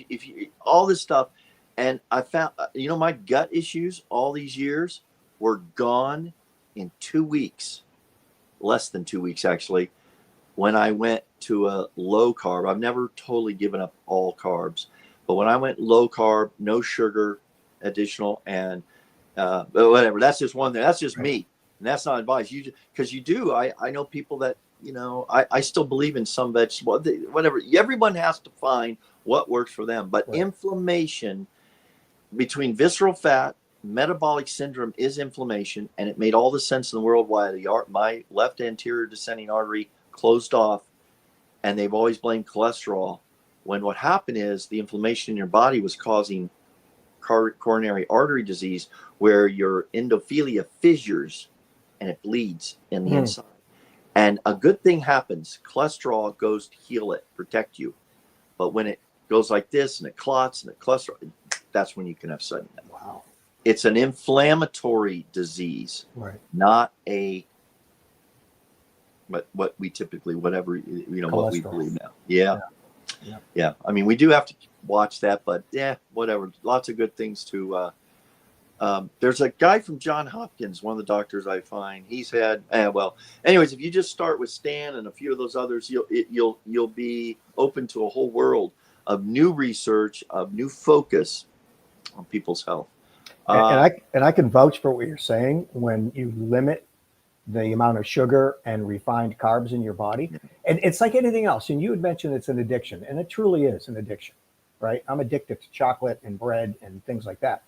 if you all this stuff. And I found, my gut issues all these years were gone in 2 weeks, less than 2 weeks, actually, when I went to a low carb. I've never totally given up all carbs, but when I went low carb, no sugar additional, and whatever, that's just one thing. That's just me. And that's not advice. I know people that, I still believe in some vegetable, whatever. Everyone has to find what works for them. But inflammation, between visceral fat, metabolic syndrome is inflammation. And it made all the sense in the world why my left anterior descending artery closed off. And they've always blamed cholesterol, when what happened is the inflammation in your body was causing coronary artery disease, where your endothelia fissures and it bleeds in the inside. And a good thing happens. Cholesterol goes to heal it, protect you. But when it goes like this and it clots and it cholesterol, that's when you can have sudden death. Wow. It's an inflammatory disease, not a, but what we typically, whatever, what we believe now. Yeah. I mean, we do have to watch that, but whatever. Lots of good things to, there's a guy from Johns Hopkins, one of the doctors I find, he's had, anyways, if you just start with Stan and a few of those others, you'll be open to a whole world of new research, of new focus on people's health. And I can vouch for what you're saying. When you limit the amount of sugar and refined carbs in your body, and it's like anything else. And you had mentioned it's an addiction, and it truly is an addiction, right? I'm addicted to chocolate and bread and things like that.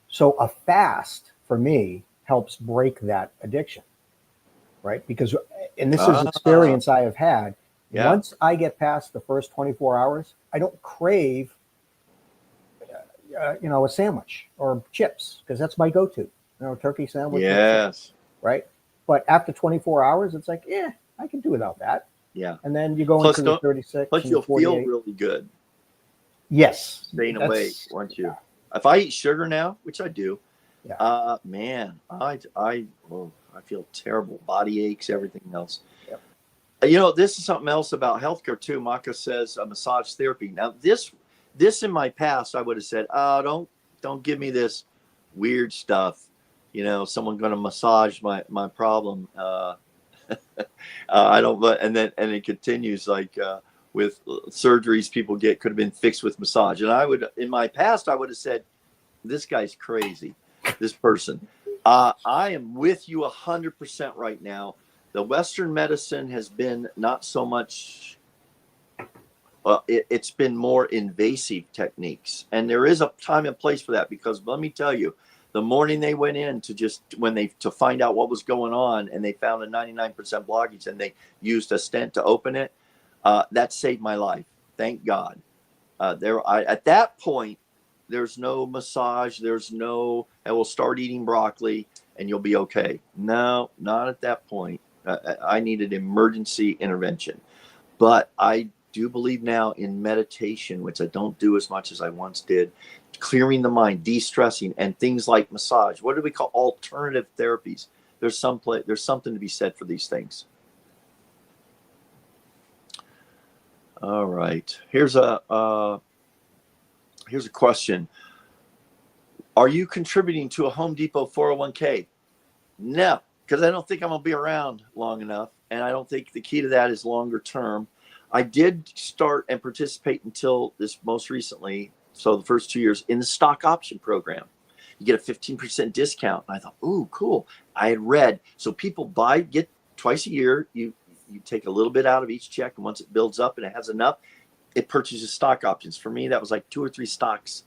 So a fast for me helps break that addiction, right? Because, and this is experience I have had. Once I get past the first 24 hours, I don't crave, a sandwich or chips, because that's my go-to, turkey sandwich. Yes. Right. But after 24 hours, it's like, I can do without that. Yeah. And then you go into the 36. Plus you'll feel really good. Yes. Staying awake, aren't you? If I eat sugar now, which I do, man, I feel terrible. Body aches, everything else. Yep. This is something else about healthcare too. Maka says massage therapy. Now this in my past, I would have said, oh, don't give me this weird stuff. Someone going to massage my problem. I don't, and it continues like, with surgeries people could have been fixed with massage. And in my past, I would have said, this guy's crazy, this person. I am with you 100% right now. the Western medicine has been not so much, it's been more invasive techniques. And there is a time and place for that, because let me tell you, the morning they went in to find out what was going on, and they found a 99% blockage, and they used a stent to open it, that saved my life. Thank God. At that point, there's no massage. There's no, I will start eating broccoli and you'll be okay. No, not at that point. I needed emergency intervention. But I do believe now in meditation, which I don't do as much as I once did, clearing the mind, de-stressing, and things like massage. What do we call alternative therapies? There's something to be said for these things. All right. Here's a question. Are you contributing to a Home Depot 401k? No, because I don't think I'm going to be around long enough. And I don't think the key to that is longer term. I did start and participate until this most recently, so the first 2 years, in the stock option program. You get a 15% discount. And I thought, ooh, cool. I had read. So people get twice a year. You take a little bit out of each check, and once it builds up and it has enough, it purchases stock options. For me, that was like 2 or 3 stocks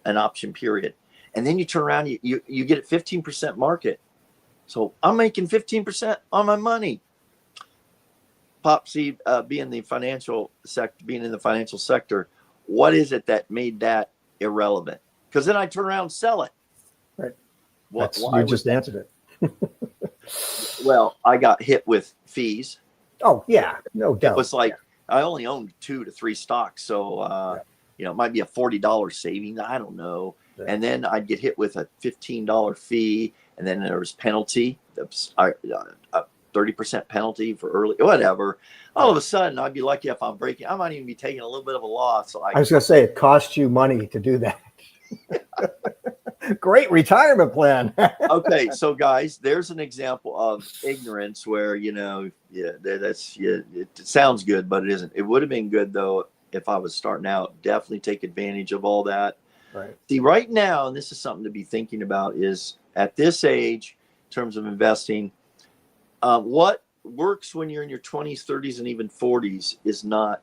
an option period. And then you turn around, you get it 15% market. So I'm making 15% on my money. Popsie, being in the financial sector, what is it that made that irrelevant? Because then I turn around and sell it. Right. You just answered it. Well, I got hit with fees. Oh yeah, no doubt. It was like, I only owned 2 to 3 stocks, so it might be a $40 saving. I don't know. Yeah. And then I'd get hit with a $15 fee, and then there was penalty, a 30% penalty for early, whatever. All of a sudden, I'd be lucky if I'm breaking. I might even be taking a little bit of a loss. So I was going to say, it costs you money to do that. Great retirement plan. Okay, so guys, there's an example of ignorance where it sounds good, but it isn't. It would have been good though if I was starting out. Definitely take advantage of all that. Right. See, right now, and this is something to be thinking about, is at this age, in terms of investing, what works when you're in your 20s, 30s, and even 40s is not,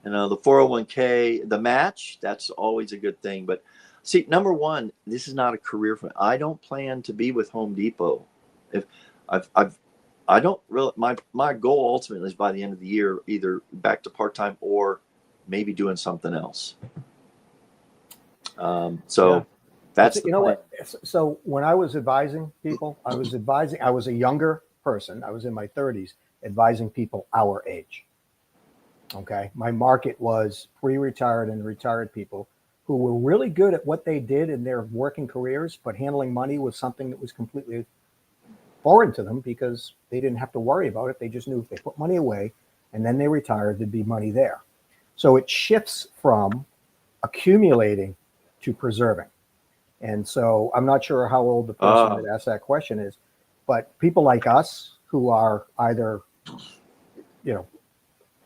the 401k, the match. That's always a good thing, but. See, number one, this is not a career for me. I don't plan to be with Home Depot. If I don't really, my goal ultimately is by the end of the year, either back to part-time or maybe doing something else. That's the plan. What? So when I was advising people, I was a younger person. I was in my 30s, advising people our age. Okay. My market was pre-retired and retired people who were really good at what they did in their working careers, but handling money was something that was completely foreign to them because they didn't have to worry about it. They just knew if they put money away and then they retired, there'd be money there. So it shifts from accumulating to preserving. And so I'm not sure how old the person that asked that question is, but people like us who are either,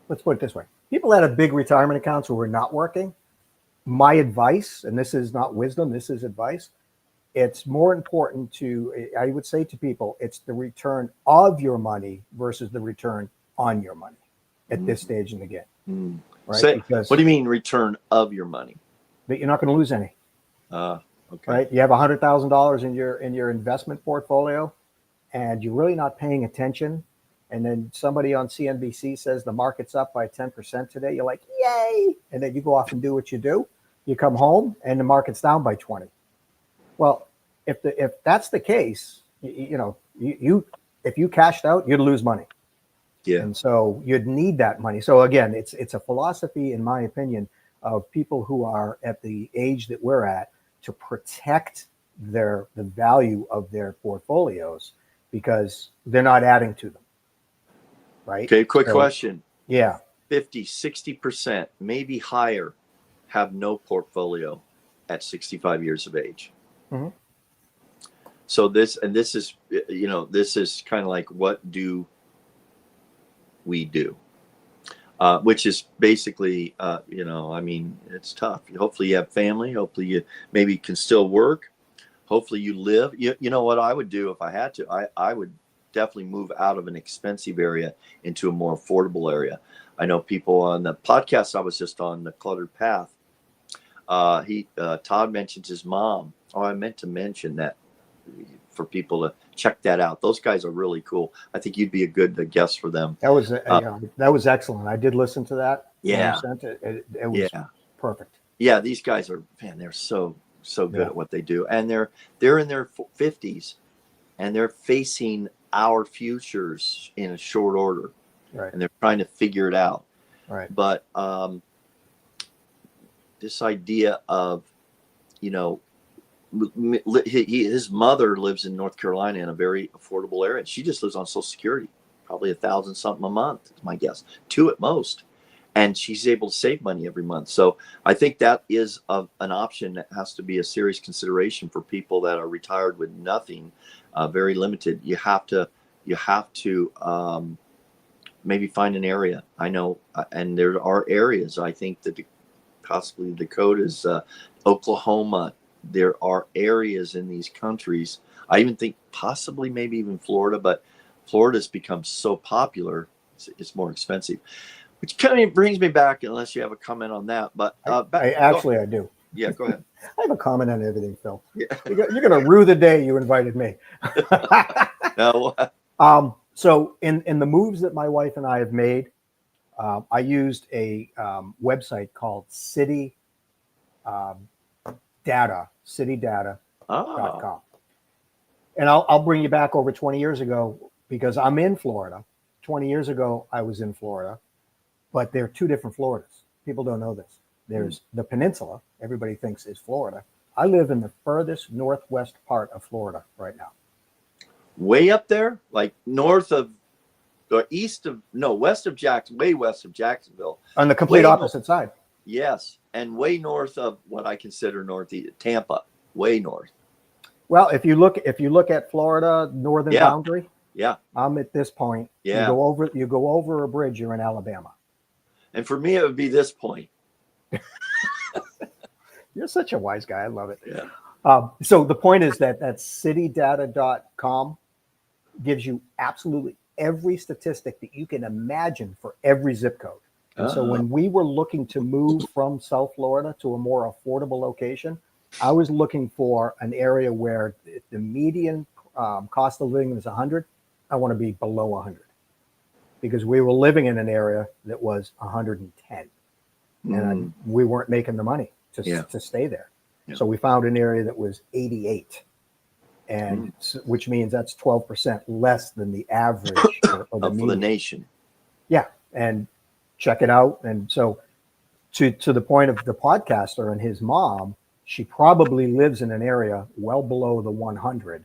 let's put it this way, people that have big retirement accounts who are not working, my advice, and this is not wisdom, this is advice, it's more important I would say to people, it's the return of your money versus the return on your money at this stage in the game. Right? So, what do you mean return of your money? That you're not going to lose any. Okay. Right? You have $100,000 in your investment portfolio and you're really not paying attention. And then somebody on CNBC says the market's up by 10% today. You're like, yay. And then you go off and do what you do. You come home and the market's down by 20. Well, if that's the case, if you cashed out, you'd lose money. Yeah. And so you'd need that money. So again, it's a philosophy, in my opinion, of people who are at the age that we're at to protect the value of their portfolios because they're not adding to them. Right. Okay. Quick question. Yeah. 50, 60%, maybe higher, have no portfolio at 65 years of age. Mm-hmm. So this is kind of like, what do we do? Which is basically, it's tough. Hopefully you have family. Hopefully you maybe can still work. Hopefully you live. You know what I would do if I had to? I would definitely move out of an expensive area into a more affordable area. I know people on the podcast I was just on, The Cluttered Path. Todd mentions his mom. Oh, I meant to mention that for people to check that out. Those guys are really cool. I think you'd be a good guest for them. That was excellent. I did listen to that. Yeah. You sent it. It was perfect. Yeah, these guys are, man, they're so good at what they do. And they're in their 50s and they're facing our futures in a short order. Right. And they're trying to figure it out. Right. But this idea of, his mother lives in North Carolina in a very affordable area. She just lives on Social Security, probably $1,000 something a month, is my guess, 2 at most. And she's able to save money every month. So I think that is an option that has to be a serious consideration for people that are retired with nothing, very limited. You have to maybe find an area. I know, and there are areas. I think that possibly Dakotas, Oklahoma. There are areas in these countries. I even think possibly maybe even Florida, but Florida's become so popular, it's more expensive. Which kind of brings me back, unless you have a comment on that. But I do. Yeah, go ahead. I have a comment on everything, Phil. Yeah. You're going to rue the day you invited me. No. So in the moves that my wife and I have made, I used a website called citydata.com. Oh. And I'll bring you back over 20 years ago because I'm in Florida. 20 years ago, I was in Florida, but there are 2 different Floridas. People don't know this. There's the peninsula, everybody thinks is Florida. I live in the furthest northwest part of Florida right now. Way up there, like north of or west of Jacksonville, way west of Jacksonville. On the complete opposite side. Yes, and way north of what I consider northeast, Tampa, way north. Well, if you look at Florida northern boundary, I'm at this point. Yeah. You go over a bridge, you're in Alabama. And for me, it would be this point. You're such a wise guy. I love it. Yeah. So the point is that citydata.com gives you absolutely every statistic that you can imagine for every zip code. And so when we were looking to move from South Florida to a more affordable location, I was looking for an area where the median cost of living was 100. I want to be below 100 because we were living in an area that was 110 and we weren't making the money to stay there. Yeah. So we found an area that was 88 and which means that's 12% less than the average of the nation. Yeah. And check it out. And so to the point of the podcaster and his mom, she probably lives in an area well below the 100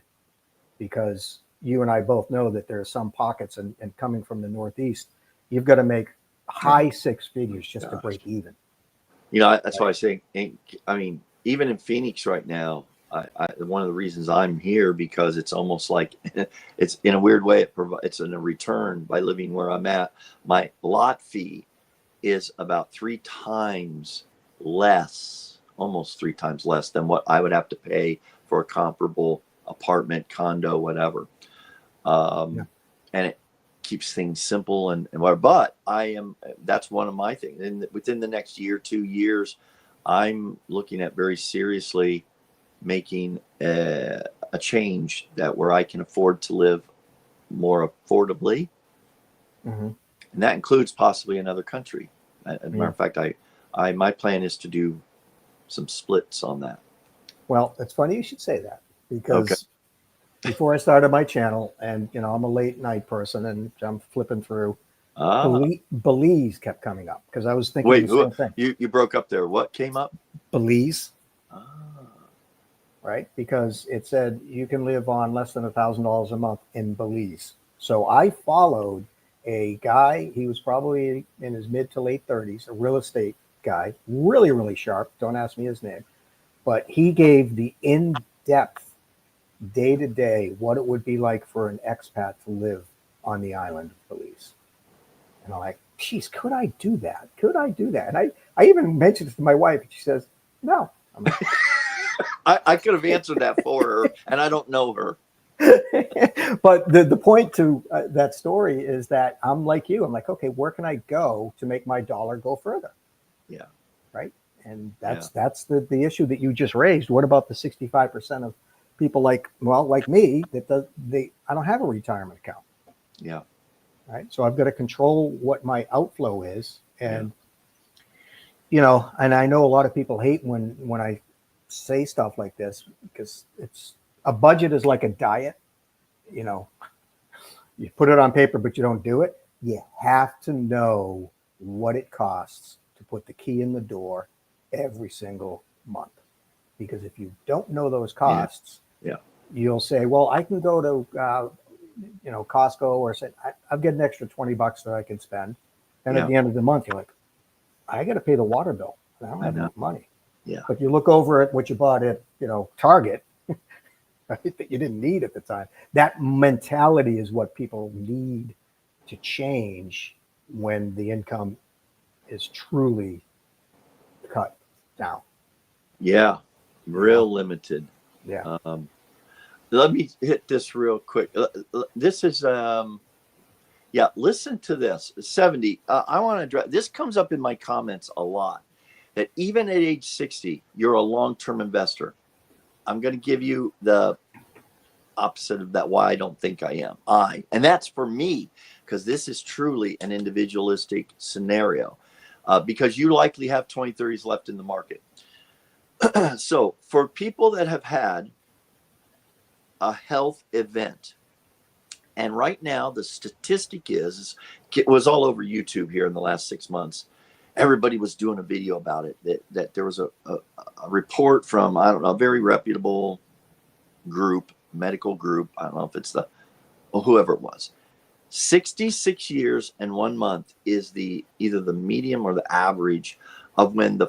because you and I both know that there are some pockets and coming from the Northeast, you've got to make high 6 figures just to break even. That's why I say, I mean, even in Phoenix right now, one of the reasons I'm here because it's almost like it's in a weird way, it's in a return by living where I'm at. My lot fee is about 3 times less, almost 3 times less than what I would have to pay for a comparable apartment, condo, whatever. And it keeps things simple and but that's one of my things. And within the next year, 2 years, I'm looking at very seriously making a change where I can afford to live more affordably. And that includes possibly another country. As a matter of fact, my plan is to do some splits on that. Well, it's funny you should say that because before I started my channel, and I'm a late night person, and I'm flipping through. Belize kept coming up because I was thinking the same thing. You broke up there. What came up? Belize. Right, because it said you can live on less than $1,000 a month in Belize. So I followed a guy. He was probably in his mid to late 30s, a real estate guy, really, really sharp. Don't ask me his name, but he gave the in-depth day-to-day what it would be like for an expat to live on the island of Belize. And I'm like, geez, could I do that? And I even mentioned it to my wife, and she says, no. I'm like, I could have answered that for her, and I don't know her. But the point to that story is that I'm like you. I'm like, okay, where can I go to make my dollar go further? Yeah. Right. And that's the issue that you just raised. What about the 65% of people like me that I don't have a retirement account. Yeah. Right. So I've got to control what my outflow is. And, and I know a lot of people hate when I say stuff like this, because it's a budget is like a diet. You put it on paper, but you don't do it. You have to know what it costs to put the key in the door every single month. Because if you don't know those costs, you'll say, well, I can go to, Costco, or say, I've got an extra $20 that I can spend. And at the end of the month, you're like, I got to pay the water bill. I don't have enough money. Yeah. But you look over at what you bought at, Target, right, that you didn't need at the time. That mentality is what people need to change when the income is truly cut down. Yeah. Real limited. Yeah. Let me hit this real quick. This is, listen to this. 70. I want to address, this comes up in my comments a lot, that even at age 60, you're a long-term investor. I'm going to give you the opposite of that, why I don't think I am. And that's for me, because this is truly an individualistic scenario, because you likely have 20-30s left in the market. So for people that have had a health event, and right now the statistic is, it was all over YouTube here in the last 6 months. Everybody was doing a video about it, that there was a report from, I don't know, a very reputable group, medical group. I don't know if it's whoever it was. 66 years and 1 month is either the medium or the average of when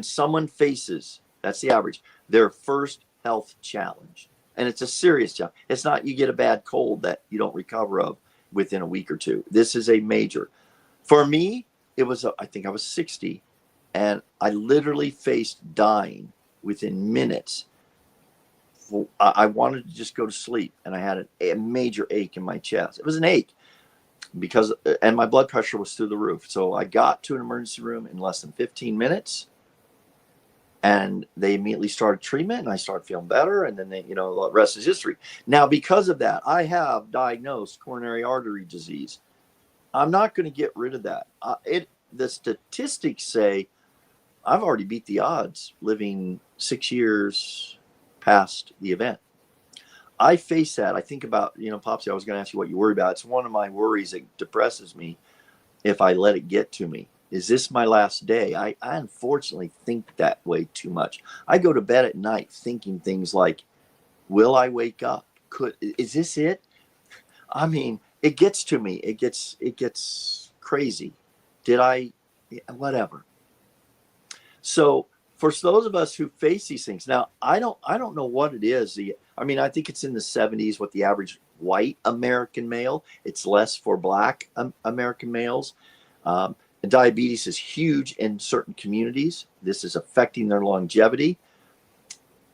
someone faces, that's the average, their first health challenge. And it's a serious challenge. It's not you get a bad cold that you don't recover of within a week or two. This is a major. For me, I think I was 60, and I literally faced dying within minutes. I wanted to just go to sleep, and I had a major ache in my chest. It was an ache and my blood pressure was through the roof. So I got to an emergency room in less than 15 minutes, and they immediately started treatment, and I started feeling better. And then the rest is history. Now, because of that, I have diagnosed coronary artery disease. I'm not going to get rid of that. The statistics say I've already beat the odds living 6 years past the event. I face that. I think about, Popsie, I was going to ask you what you worry about. It's one of my worries that depresses me if I let it get to me. Is this my last day? I unfortunately think that way too much. I go to bed at night thinking things like, will I wake up? Is this it? I mean, it gets to me. It gets crazy. Whatever. So for those of us who face these things, now I don't know what it is. I think it's in the 70s what the average white American male. It's less for black American males. Diabetes is huge in certain communities. This is affecting their longevity.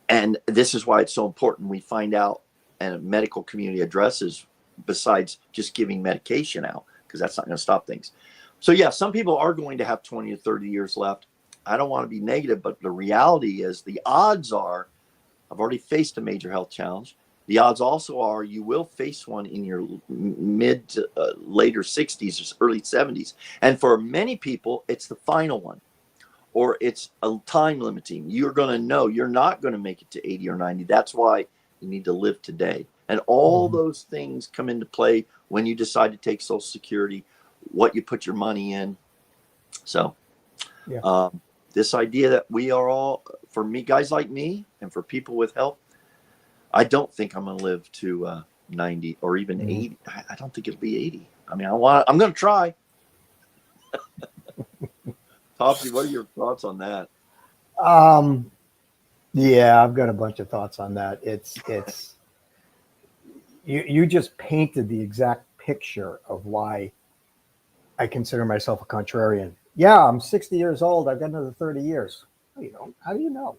And this is why it's so important we find out and a medical community addresses, besides just giving medication out, because that's not going to stop things. So some people are going to have 20 to 30 years left. I don't want to be negative, but the reality is the odds are, I've already faced a major health challenge. The odds also are you will face one in your mid to later 60s or early 70s. And for many people, it's the final one, or it's a time limiting. You're going to know you're not going to make it to 80 or 90. That's why you need to live today. And all those things come into play when you decide to take Social Security, what you put your money in. So this idea that we are all, for me, guys like me, and for people with health, I don't think I'm going to live to 90 or even 80. I don't think it'll be 80. I'm going to try. Popsie, what are your thoughts on that? I've got a bunch of thoughts on that. It's you just painted the exact picture of why I consider myself a contrarian. Yeah, I'm 60 years old. I've got another 30 years. No, you don't. How do you know?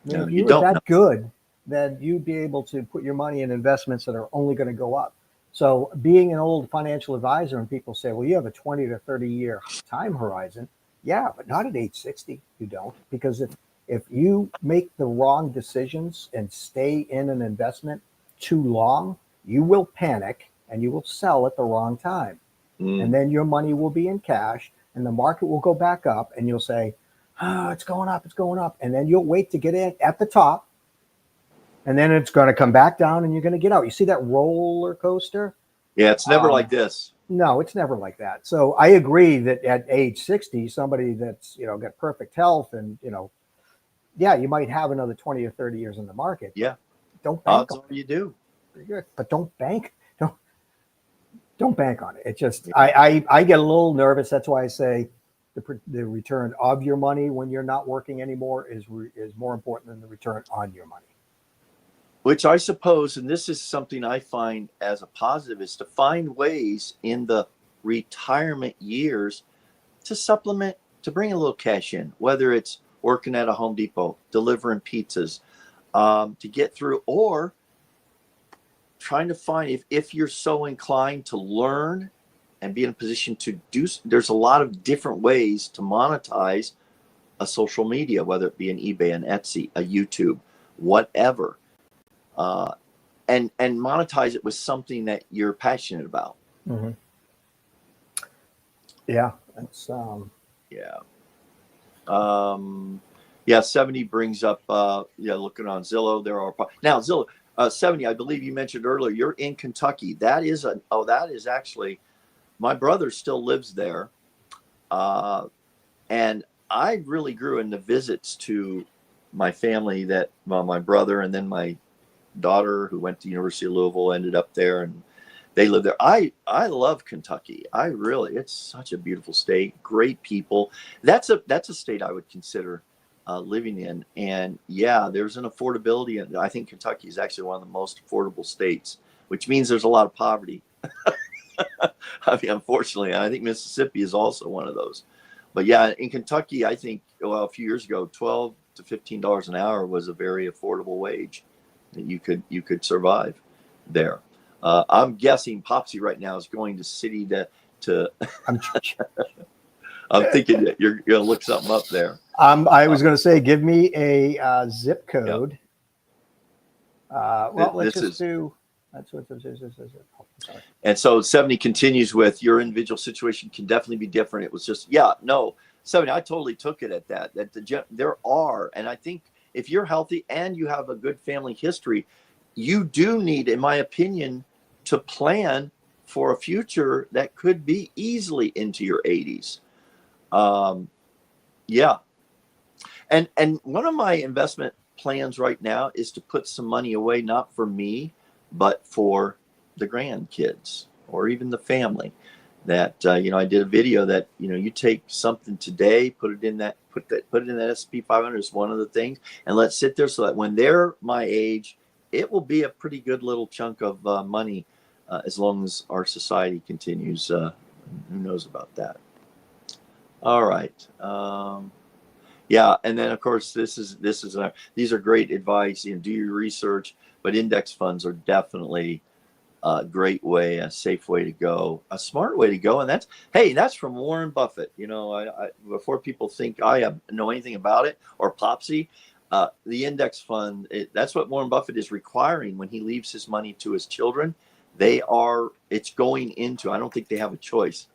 If you were that good, then you'd be able to put your money in investments that are only going to go up. So being an old financial advisor, and people say, well, you have a 20 to 30 year time horizon. Yeah, but not at age 60, you don't. Because if you make the wrong decisions and stay in an investment too long, you will panic and you will sell at the wrong time. And then your money will be in cash and the market will go back up and you'll say, oh, it's going up, it's going up. And then you'll wait to get in at the top. And then it's going to come back down and you're going to get out. You see that roller coaster? Yeah, it's never like this. No, it's never like that. So I agree that at age 60, somebody that's, got perfect health and, yeah, you might have another 20 or 30 years in the market. Yeah. Don't bank on on it. You do. Pretty good. But don't bank. Don't bank on it. It just, I get a little nervous. That's why I say the return of your money when you're not working anymore is more important than the return on your money. Which I suppose, and this is something I find as a positive, is to find ways in the retirement years to supplement, to bring a little cash in, whether it's working at a Home Depot, delivering pizzas, to get through, or trying to find, if you're so inclined to learn and be in a position to do, there's a lot of different ways to monetize a social media, whether it be an eBay, an Etsy, a YouTube, whatever. And monetize it with something that you're passionate about. Mm-hmm. Yeah, that's yeah. 70 brings up looking on Zillow. There are now Zillow 70. I believe you mentioned earlier. You're in Kentucky. That is actually my brother still lives there, and I really grew in the visits to my family. My brother and then my daughter, who went to University of Louisville, ended up there, and they live there. I love Kentucky. It's such a beautiful state, great people. That's a state I would consider living in. And yeah, there's an affordability, and I think Kentucky is actually one of the most affordable states, which means there's a lot of poverty. I mean, unfortunately, I think Mississippi is also one of those. But yeah, in Kentucky, I think a few years ago, $12 to $15 an hour was a very affordable wage that you could survive there. I'm guessing Popsie right now is going to city to I'm thinking that you're going to look something up there. I was going to say, give me a zip code. Yep. Let's just do. That's what this is. Sorry. And so 70 continues with, your individual situation can definitely be different. It was just, 70. I totally took it at that there are, and I think if you're healthy and you have a good family history, you do need, in my opinion, to plan for a future that could be easily into your 80s. Yeah. And one of my investment plans right now is to put some money away, not for me, but for the grandkids or even the family. That I did a video that you take something today, put it in that S&P 500 is one of the things, and let's sit there so that when they're my age, it will be a pretty good little chunk of money, as long as our society continues. Who knows about that? All right. Yeah, and then of course these are great advice. Do your research, but index funds are definitely a great way, a safe way to go, a smart way to go. And that's from Warren Buffett. I before people think I know anything about it, or Popsie, the index fund, that's what Warren Buffett is requiring when he leaves his money to his children. It's going into, I don't think they have a choice.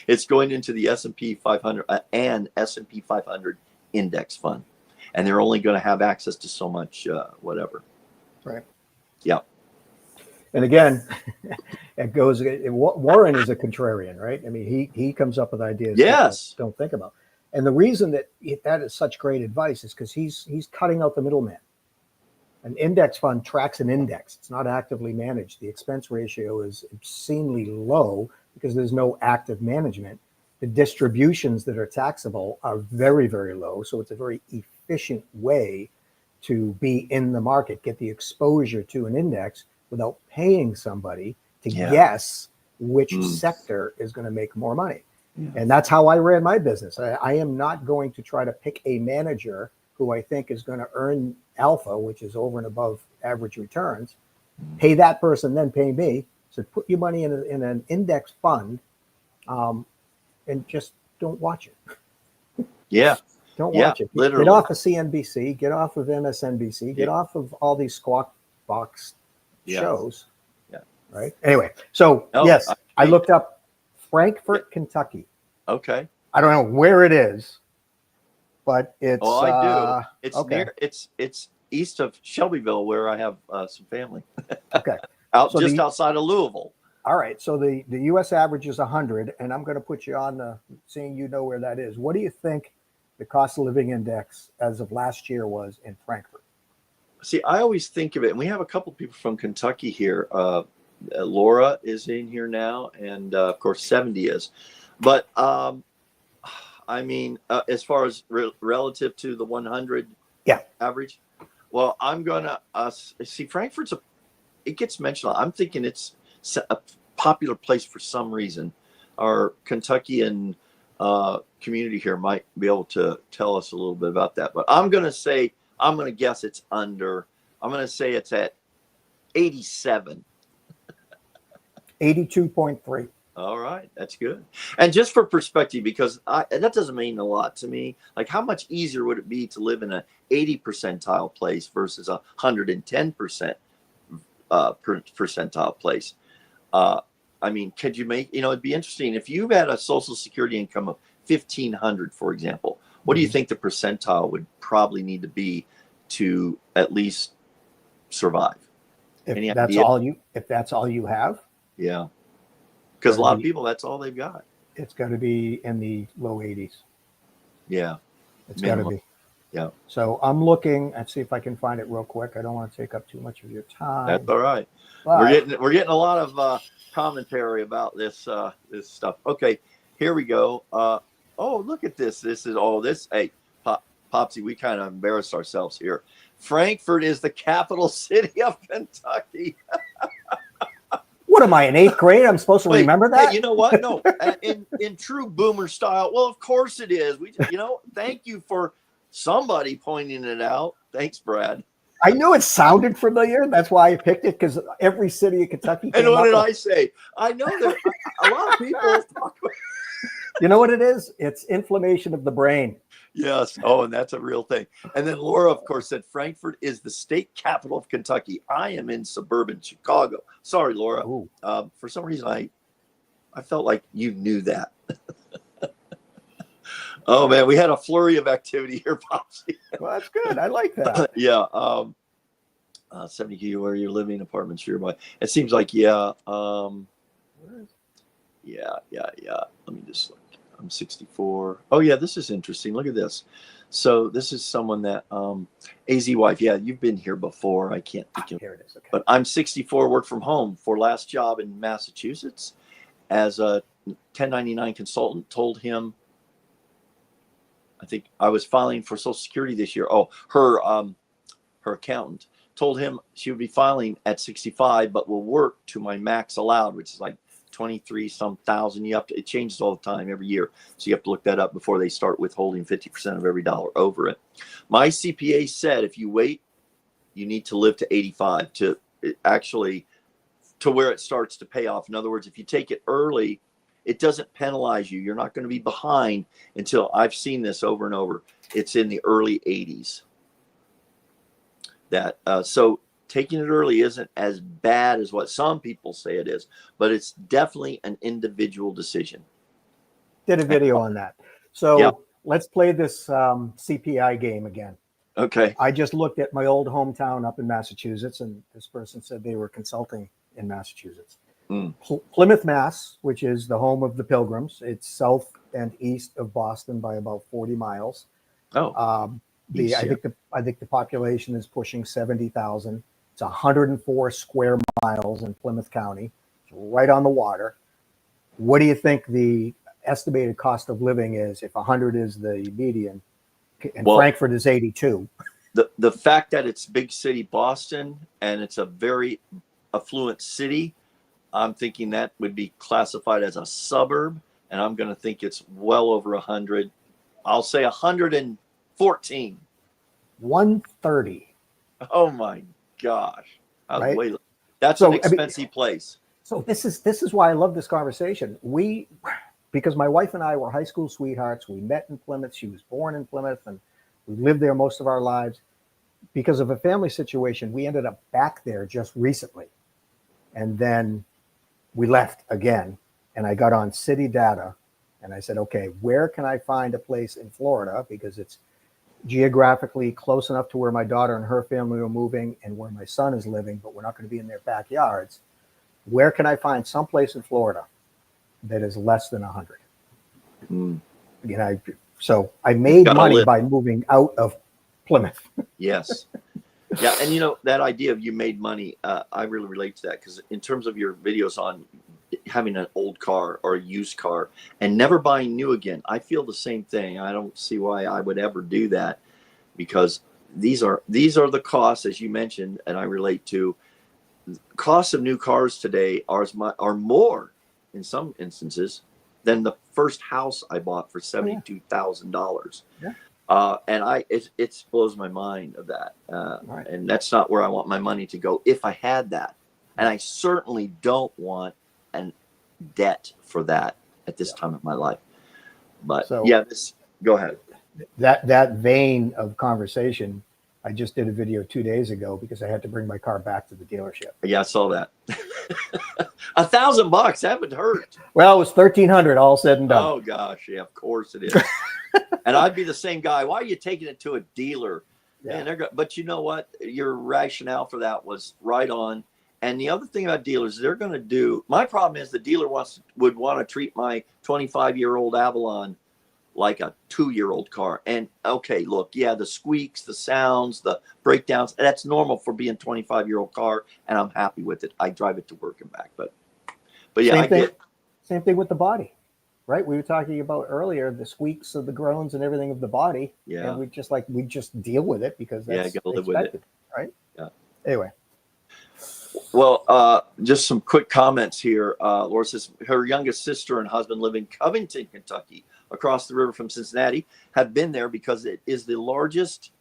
It's going into the S&P 500 and S&P 500 index fund. And they're only going to have access to so much, whatever. Right. Yeah. And again, Warren is a contrarian, right? I mean, he comes up with ideas yes. Don't think about. And the reason that is such great advice is because he's cutting out the middleman. An index fund tracks an index. It's not actively managed. The expense ratio is obscenely low because there's no active management. The distributions that are taxable are very, very low. So it's a very efficient way to be in the market, get the exposure to an index without paying somebody to guess which sector is going to make more money. Yeah. And that's how I ran my business. I am not going to try to pick a manager who I think is going to earn alpha, which is over and above average returns, pay that person, then pay me. So put your money in an index fund, and just don't watch it. Yeah. Don't Yeah, watch it. literally. Get off of CNBC, get off of MSNBC, get Yeah. off of all these squawk box Yeah. shows. Yeah. Right. Anyway, so No, yes, I looked up Frankfort, Kentucky. Okay. I don't know where it is, but it's. Oh, I do. It's okay. near. It's east of Shelbyville, where I have some family. Okay. So just outside of Louisville. All right. So the U.S. average is 100, and I'm going to put you on seeing you know where that is. What do you think the cost of living index as of last year was in Frankfurt? See, I always think of it, and we have a couple people from Kentucky here. Laura is in here now, and of course 70 is. But I mean, as far as relative to the 100 average, well, I'm gonna see Frankfurt's it gets mentioned. I'm thinking it's a popular place for some reason. Our Kentuckian community here might be able to tell us a little bit about that. But I'm gonna guess it's under. I'm gonna say it's at 87. 82.3. All right, that's good. And just for perspective, because that doesn't mean a lot to me. Like, how much easier would it be to live in a 80 percentile place versus a 110% percentile place? I mean, could you make? It'd be interesting if you had a Social Security income of 1,500, for example. What do you think the percentile would probably need to be to at least survive? If that's all you have. Yeah. Because a lot of people, that's all they've got. It's got to be in the low 80s. Yeah. It's got to be. Yeah. So I'm looking. Let's see if I can find it real quick. I don't want to take up too much of your time. That's all right. But We're getting a lot of commentary about this this stuff. Okay, here we go. Oh, look at this. Hey, Popsie, we kind of embarrassed ourselves here. Frankfurt is the capital city of Kentucky. What am I, in 8th grade? I'm supposed to remember that? Hey, you know what? No, in true boomer style. Well, of course it is. Thank you for somebody pointing it out. Thanks, Brad. I knew it sounded familiar. That's why I picked it, because every city in Kentucky. And what did I say? I know that a lot of people talk about. You know what it is? It's inflammation of the brain. Yes. Oh, and that's a real thing. And then Laura, of course, said Frankfurt is the state capital of Kentucky. I am in suburban Chicago. Sorry, Laura. For some reason, I felt like you knew that. Oh, man, we had a flurry of activity here, Popsie. Well, that's good. I like that. Yeah. 70 where you're living, apartments nearby. It seems like, yeah. Yeah. Let me just look. I'm 64. Oh, yeah, this is interesting. Look at this. So this is someone that, AZ wife. Yeah, you've been here before. I can't think of it. Here it is. Okay. But I'm 64, work from home for last job in Massachusetts as a 1099 consultant. Told him, I think I was filing for Social Security this year. Oh, her accountant told him she would be filing at 65, but will work to my max allowed, which is like 23 some thousand. It changes all the time every year. So you have to look that up before they start withholding 50% of every dollar over it. My CPA said, if you wait, you need to live to 85 to where it starts to pay off. In other words, if you take it early, it doesn't penalize you. You're not going to be behind until, I've seen this over and over. It's in the early 80s. So taking it early isn't as bad as what some people say it is, but it's definitely an individual decision. Did a video on that. So let's play this CPI game again. Okay. I just looked at my old hometown up in Massachusetts, and this person said they were consulting in Massachusetts. Plymouth, Mass, which is the home of the Pilgrims. It's south and east of Boston by about 40 miles. I think the population is pushing 70,000. It's 104 square miles in Plymouth County. It's right on the water. What do you think the estimated cost of living is if 100 is the median and Frankfurt is 82? The fact that it's big city Boston and it's a very affluent city, I'm thinking that would be classified as a suburb, and I'm going to think it's well over 100. I'll say 114. 130. Oh my gosh. I was right? way, that's an So I mean, expensive place. so this is why I love this conversation. Because my wife and I were high school sweethearts. We met in Plymouth. She was born in Plymouth, and we lived there most of our lives. Because of a family situation, we ended up back there just recently, and then we left again. And I got on City Data, and I said, okay, where can I find a place in Florida, because it's geographically close enough to where my daughter and her family are moving and where my son is living, but we're not going to be in their backyards. Where can I find someplace in Florida that is less than 100? Mm. So I made Gotta money live. by moving out of Plymouth. Yes. Yeah. And you know, that idea of you made money, I really relate to that, because in terms of your videos on having an old car or a used car and never buying new again, I feel the same thing. I don't see why I would ever do that, because these are the costs, as you mentioned, and I relate to. Costs of new cars today are more in some instances than the first house I bought for $72,000. Yeah. And it blows my mind of that. Right. And that's not where I want my money to go if I had that. And I certainly don't want a debt for that at this time of my life. But So yeah, go ahead. that vein of conversation, I just did a video 2 days ago because I had to bring my car back to the dealership. Yeah, I saw that. $1,000, that would hurt. Well, it was 1,300 all said and done. Oh gosh, yeah, of course it is. And I'd be the same guy. Why are you taking it to a dealer? Yeah. Man, but you know what? Your rationale for that was right on. And the other thing about dealers, they're going to do. My problem is the dealer would want to treat my 25-year-old Avalon like a 2-year-old car. And okay, look, yeah, the squeaks, the sounds, the breakdowns, that's normal for being a 25-year-old car, and I'm happy with it. I drive it to work and back. But yeah, Same thing with the body, right? We were talking about earlier the squeaks of the groans and everything of the body. Yeah. And we just deal with it because that's gotta live expected, with it. right? Yeah. Anyway. Well, just some quick comments here. Laura says her youngest sister and husband live in Covington, Kentucky, across the river from Cincinnati. Have been there because it is the largest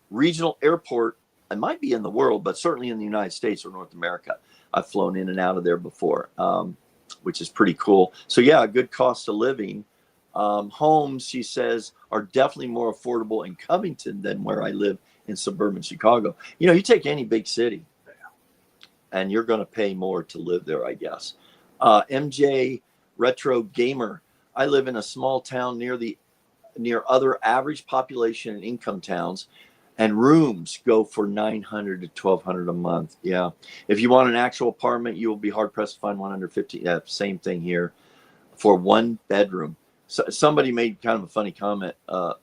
regional airport. It might be in the world, but certainly in the United States or North America. I've flown in and out of there before, which is pretty cool. So yeah, good cost of living. Homes, she says, are definitely more affordable in Covington than where I live in suburban Chicago. You know, you take any big city, and you're going to pay more to live there, I guess. MJ Retro Gamer. I live in a small town near other average population and income towns, and rooms go for $900 to $1,200 a month. Yeah. If you want an actual apartment, you will be hard pressed to find one under 50. Yeah, same thing here for one bedroom. So somebody made kind of a funny comment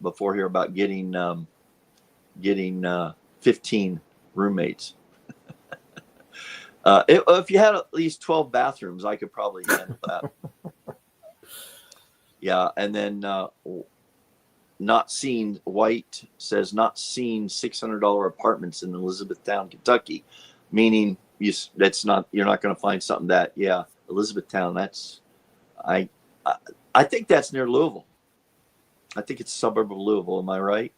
before here about getting 15 roommates. If you had at least 12 bathrooms, I could probably handle that. Yeah, and then Not Seen White says not seen $600 apartments in Elizabethtown, Kentucky, meaning you're not going to find something that, yeah, Elizabethtown. I think that's near Louisville. I think it's a suburb of Louisville. Am I right?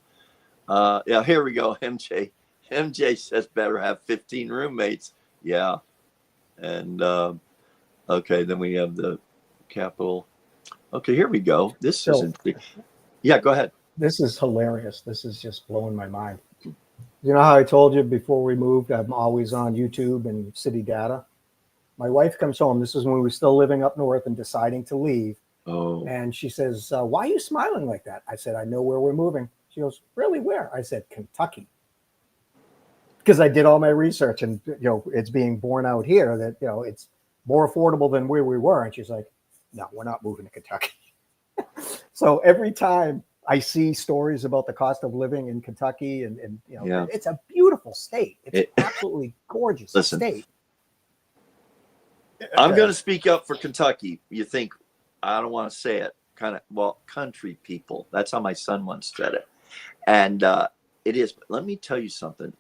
Yeah, here we go. MJ says better have 15 roommates. Yeah. And okay, then we have the capital. Okay, here we go. This is interesting. Yeah, go ahead. This is hilarious. This is just blowing my mind. You know how I told you before we moved, I'm always on YouTube and City Data. My wife comes home. This is when we were still living up north and deciding to leave. Oh. And she says, why are you smiling like that? I said, I know where we're moving. She goes, really, where? I said, Kentucky. Because I did all my research, and it's being borne out here that it's more affordable than where we were. And she's like, no, we're not moving to Kentucky. So every time I see stories about the cost of living in Kentucky, and Yeah. it's a beautiful state. It's absolutely gorgeous state. I'm going to speak up for Kentucky. You think I don't want to say it, country people. That's how my son once said it. And it is. But let me tell you something.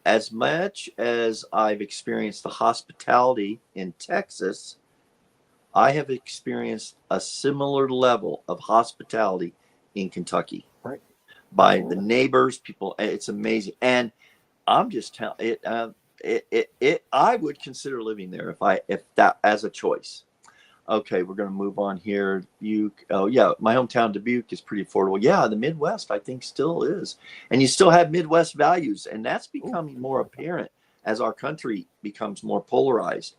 As much as I've experienced the hospitality in Texas, I have experienced a similar level of hospitality in Kentucky. Right. By the neighbors, people. It's amazing. And I'm just telling it. I would consider living there if that as a choice. Okay, we're going to move on here. Dubuque. Oh yeah, my hometown Dubuque is pretty affordable. Yeah, the Midwest I think still is, and you still have Midwest values, and that's becoming more apparent as our country becomes more polarized.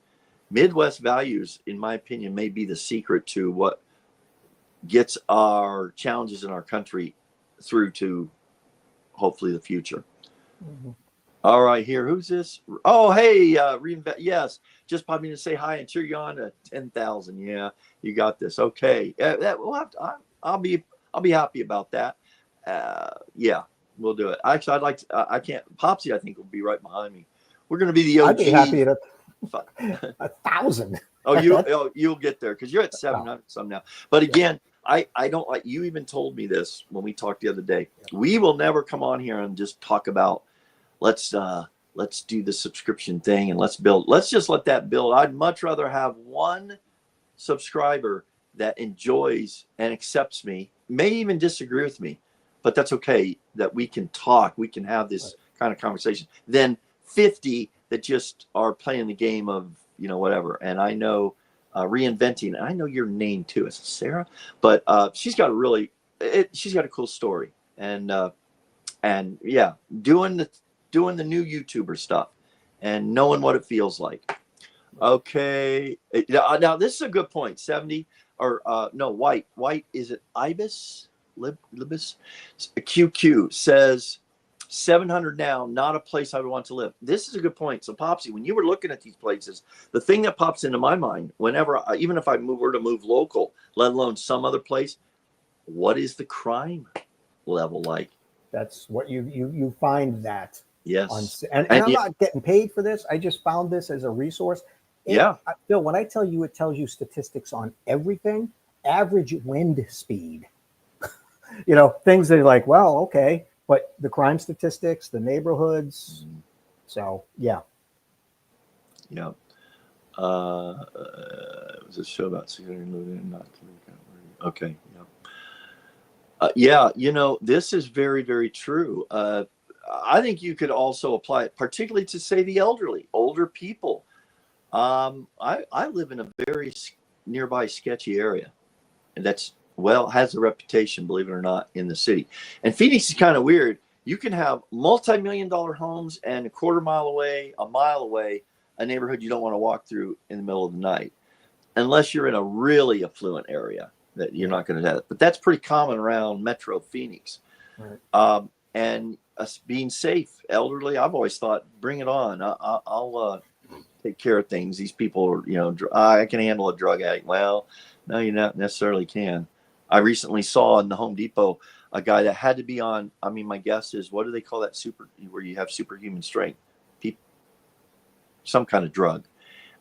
Midwest values, in my opinion, may be the secret to what gets our challenges in our country through to hopefully the future. Mm-hmm. All right, here. Who's this? Oh, hey, reinvent. Yes, just popping in to say hi and cheer you on to 10,000. Yeah, you got this. Okay, we'll have to. I'll be happy about that. Yeah, we'll do it. Actually, I'd like to. I can't. Popsy, I think, will be right behind me. We're going to be the OG. I'd be happy at 1,000. Oh, you'll get there because you're at 700 some now. But again, I don't like. You even told me this when we talked the other day. We will never come on here and just talk about. Let's do the subscription thing and let's just let that build. I'd much rather have one subscriber that enjoys and accepts me, may even disagree with me, but that's okay, that we can talk, we can have this kind of conversation, than 50 that just are playing the game of, whatever. And I know reinventing, and I know your name too, it's Sarah, but she's got she's got a cool story. And yeah, doing the new YouTuber stuff and knowing what it feels like. Okay. Now this is a good point. 70 or no, White, is it Ibis? Libis? QQ says 700 now, not a place I would want to live. This is a good point. So Popsy, when you were looking at these places, the thing that pops into my mind whenever, even if I were to move local, let alone some other place, what is the crime level like? That's what you find that. Yes. And I'm not getting paid for this. I just found this as a resource. Bill, when I tell you, it tells you statistics on everything, average wind speed, things that are like, well, okay, but the crime statistics, the neighborhoods. So, yeah. Yeah. It was a show about security moving, not to okay. Yeah. This is very, very true. I think you could also apply it, particularly to say the older people. I live in a very nearby sketchy area, and that's has a reputation, believe it or not, in the city. And Phoenix is kind of weird. You can have multi-million-dollar homes and a mile away, a neighborhood you don't want to walk through in the middle of the night, unless you're in a really affluent area that you're not going to have it. But that's pretty common around Metro Phoenix. Right. And us being safe, elderly, I've always thought, bring it on. I'll take care of things. These people are, I can handle a drug addict. Well, no, you not necessarily can. I recently saw in the Home Depot a guy that had to be on, my guess is, what do they call that where you have superhuman strength? Some kind of drug.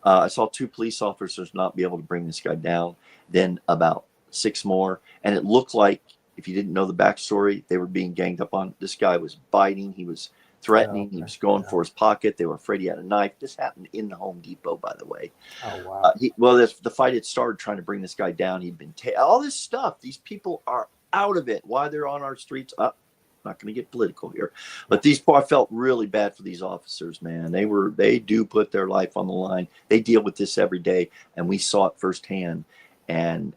I saw 2 police officers not be able to bring this guy down, then about 6 more. And it looked like, if you didn't know the backstory, they were being ganged up on. This guy was biting. He was threatening. He was going for his pocket. They were afraid he had a knife. This happened in the Home Depot, by the way. Oh, wow. The fight had started trying to bring this guy down. He'd been all this stuff. These people are out of it. Why they're on our streets? Not going to get political here, but I felt really bad for these officers, man. They do put their life on the line. They deal with this every day, and we saw it firsthand. And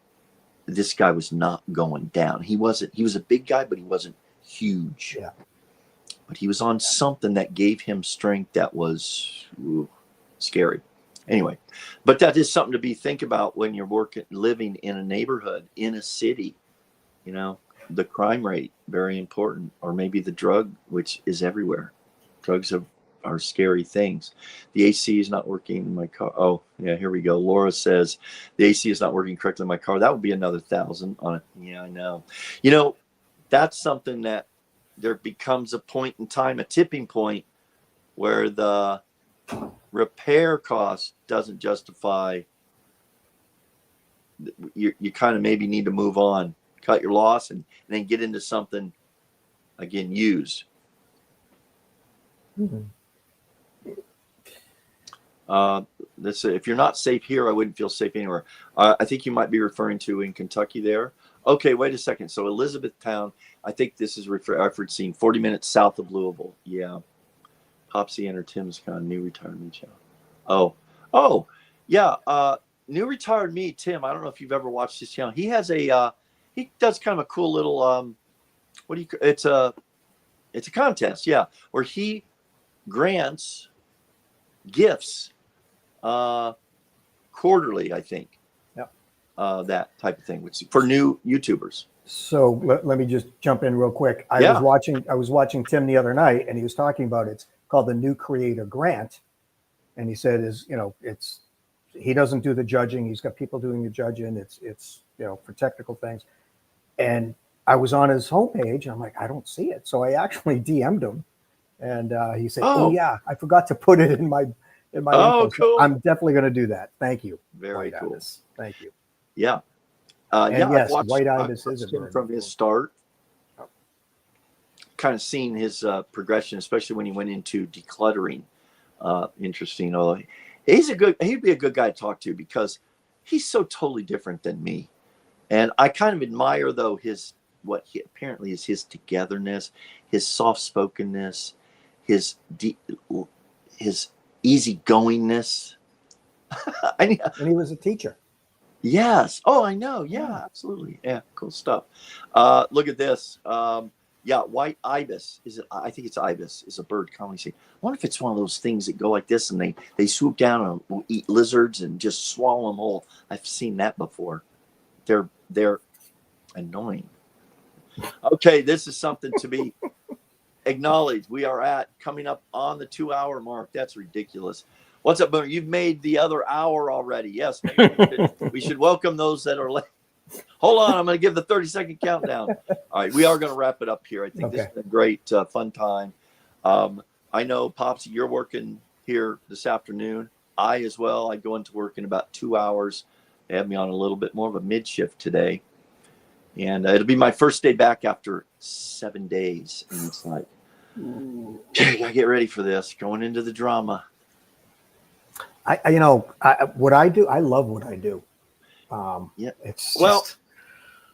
this guy was not going down. He was a big guy, but he wasn't huge. Yeah. But he was on something that gave him strength that was scary. Anyway, but that is something to think about when you're living in a neighborhood, in a city. The crime rate, very important. Or maybe the drug, which is everywhere. Drugs are scary things. The AC is not working in my car. Oh, yeah, here we go. Laura says the AC is not working correctly in my car. That would be another 1,000 on it. Yeah, I know. That's something that there becomes a point in time, a tipping point, where the repair cost doesn't justify. You kind of maybe need to move on, cut your loss, and then get into something, again, used. Mm-hmm. If you're not safe here, I wouldn't feel safe anywhere. I think you might be referring to in Kentucky there. Okay, wait a second. So Elizabethtown, I think this is I've seen 40 minutes south of Louisville. Yeah. Popsie Enter Tim's kind new retirement channel. Oh, yeah. New retired me, Tim. I don't know if you've ever watched his channel. He has he does kind of a cool little it's a contest, yeah, where he grants gifts quarterly, I think. Yep. That type of thing, which for new YouTubers. So let me just jump in real quick. I was watching Tim the other night, and he was talking about it's called the New Creator Grant, and he said he doesn't do the judging. He's got people doing the judging. It's for technical things. And I was on his homepage, and I'm like, I don't see it. So I actually DM'd him, and he said, "Oh yeah, I forgot to put it in my info." Cool. So I'm definitely going to do that. Thank you. Very White cool. Ibis. Thank you. Yeah. Yes, I've White Ibis is a bird from his start. Kind of seen his progression, especially when he went into decluttering. Interesting. He'd be a good guy to talk to because he's so totally different than me. And I kind of admire, though, what he apparently is his togetherness, his soft-spokenness, his easygoingness. And he was a teacher. Yes. Oh, I know. Yeah, absolutely. Yeah, cool stuff. Look at this. White ibis. I think it's ibis. Is a bird commonly seen. I wonder if it's one of those things that go like this and they swoop down and will eat lizards and just swallow them whole. I've seen that before. They're annoying. Okay, this is something to be acknowledged. We are coming up on the 2-hour mark. That's ridiculous. What's up, Boomer? You've made the other hour already. Yes, maybe we should welcome those that are late. Hold on, I'm going to give the 30-second countdown. All right, we are going to wrap it up here. I think this has been a great, fun time. I know, Popsie, you're working here this afternoon. I as well. I go into work in about 2 hours. They have me on a little bit more of a mid-shift today. And it'll be my first day back after 7 days. And it's like, okay, got to get ready for this. Going into the drama. What I do, I love what I do. It's just...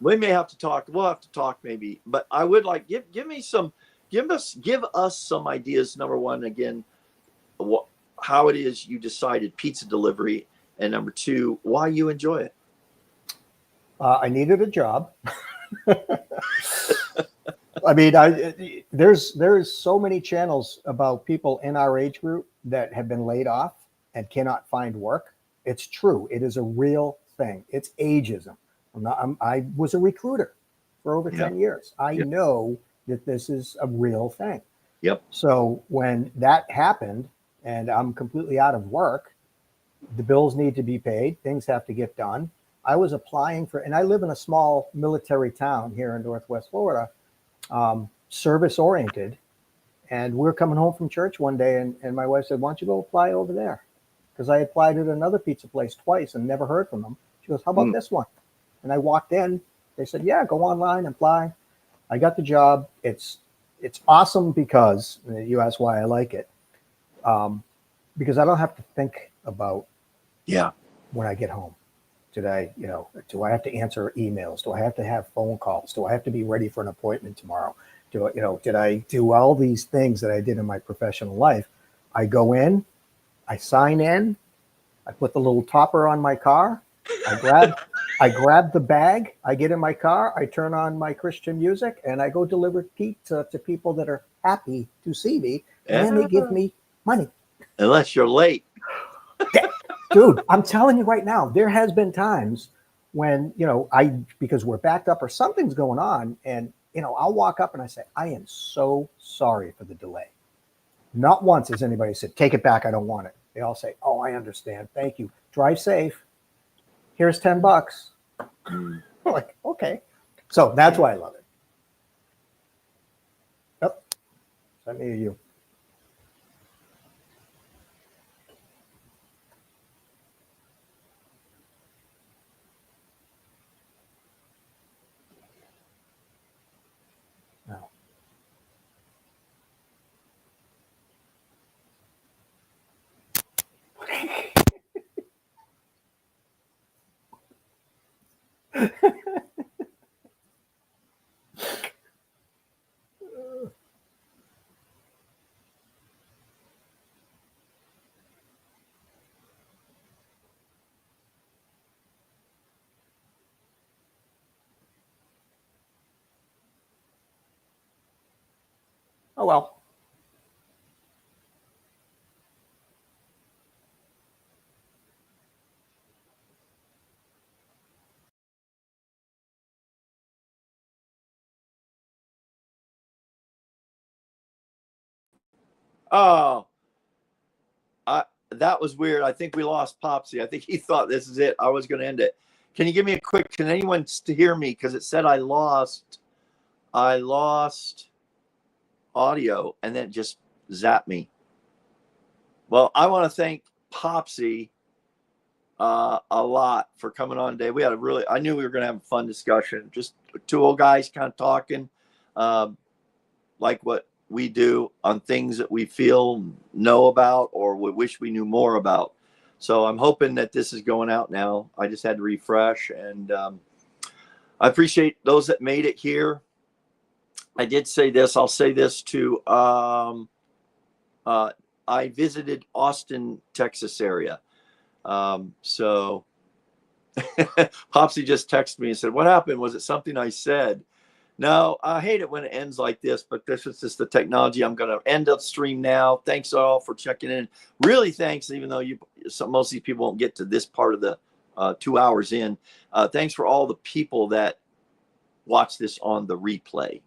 we may have to talk. We'll have to talk maybe, but I would like give us some ideas. Number one, again, how it is you decided pizza delivery, and number two, why you enjoy it. I needed a job. I mean, there's so many channels about people in our age group that have been laid off and cannot find work. It's true. It is a real thing. It's ageism. I was a recruiter for over 10 years. I know that this is a real thing. Yep. So when that happened and I'm completely out of work, the bills need to be paid. Things have to get done. I was applying for, and I live in a small military town here in Northwest Florida, service oriented. And we're coming home from church one day and my wife said, "Why don't you go apply over there?" Because I applied at another pizza place twice and never heard from them. She goes, "How about this one?" And I walked in. They said, "Yeah, go online and apply." I got the job. It's awesome because you asked why I like it. Because I don't have to think about when I get home. Do I have to answer emails? Do I have to have phone calls? Do I have to be ready for an appointment tomorrow? Did I do all these things that I did in my professional life? I go in, I sign in, I put the little topper on my car, I grab the bag, I get in my car, I turn on my Christian music, and I go deliver pizza to people that are happy to see me, and then they give me money. Unless you're late. Dude, I'm telling you right now, there has been times when, because we're backed up or something's going on, and, I'll walk up and I say, "I am so sorry for the delay." Not once has anybody said, "Take it back, I don't want it." They all say, "Oh, I understand. Thank you. Drive safe. Here's $10. I'm like, okay. So that's why I love it. Yep. Send me to you. No. Oh, well. Oh, that was weird. I think we lost Popsy. I think he thought this is it. I was going to end it. Can you give me a quick? Can anyone hear me? Because it said I lost audio, and then it just zapped me. Well, I want to thank Popsy a lot for coming on today. We had I knew we were going to have a fun discussion. Just two old guys kind of talking, like what we do on things that we know about or we wish we knew more about. So I'm hoping that this is going out now. I just had to refresh, and I appreciate those that made it here. I did say this. I'll say this too. I visited Austin, Texas area. So Popsy just texted me and said, "What happened? Was it something I said?" No, I hate it when it ends like this, but this is just the technology. I'm going to end the stream now. Thanks all for checking in. Really, thanks, even though most of these people won't get to this part of the 2 hours in. Thanks for all the people that watch this on the replay.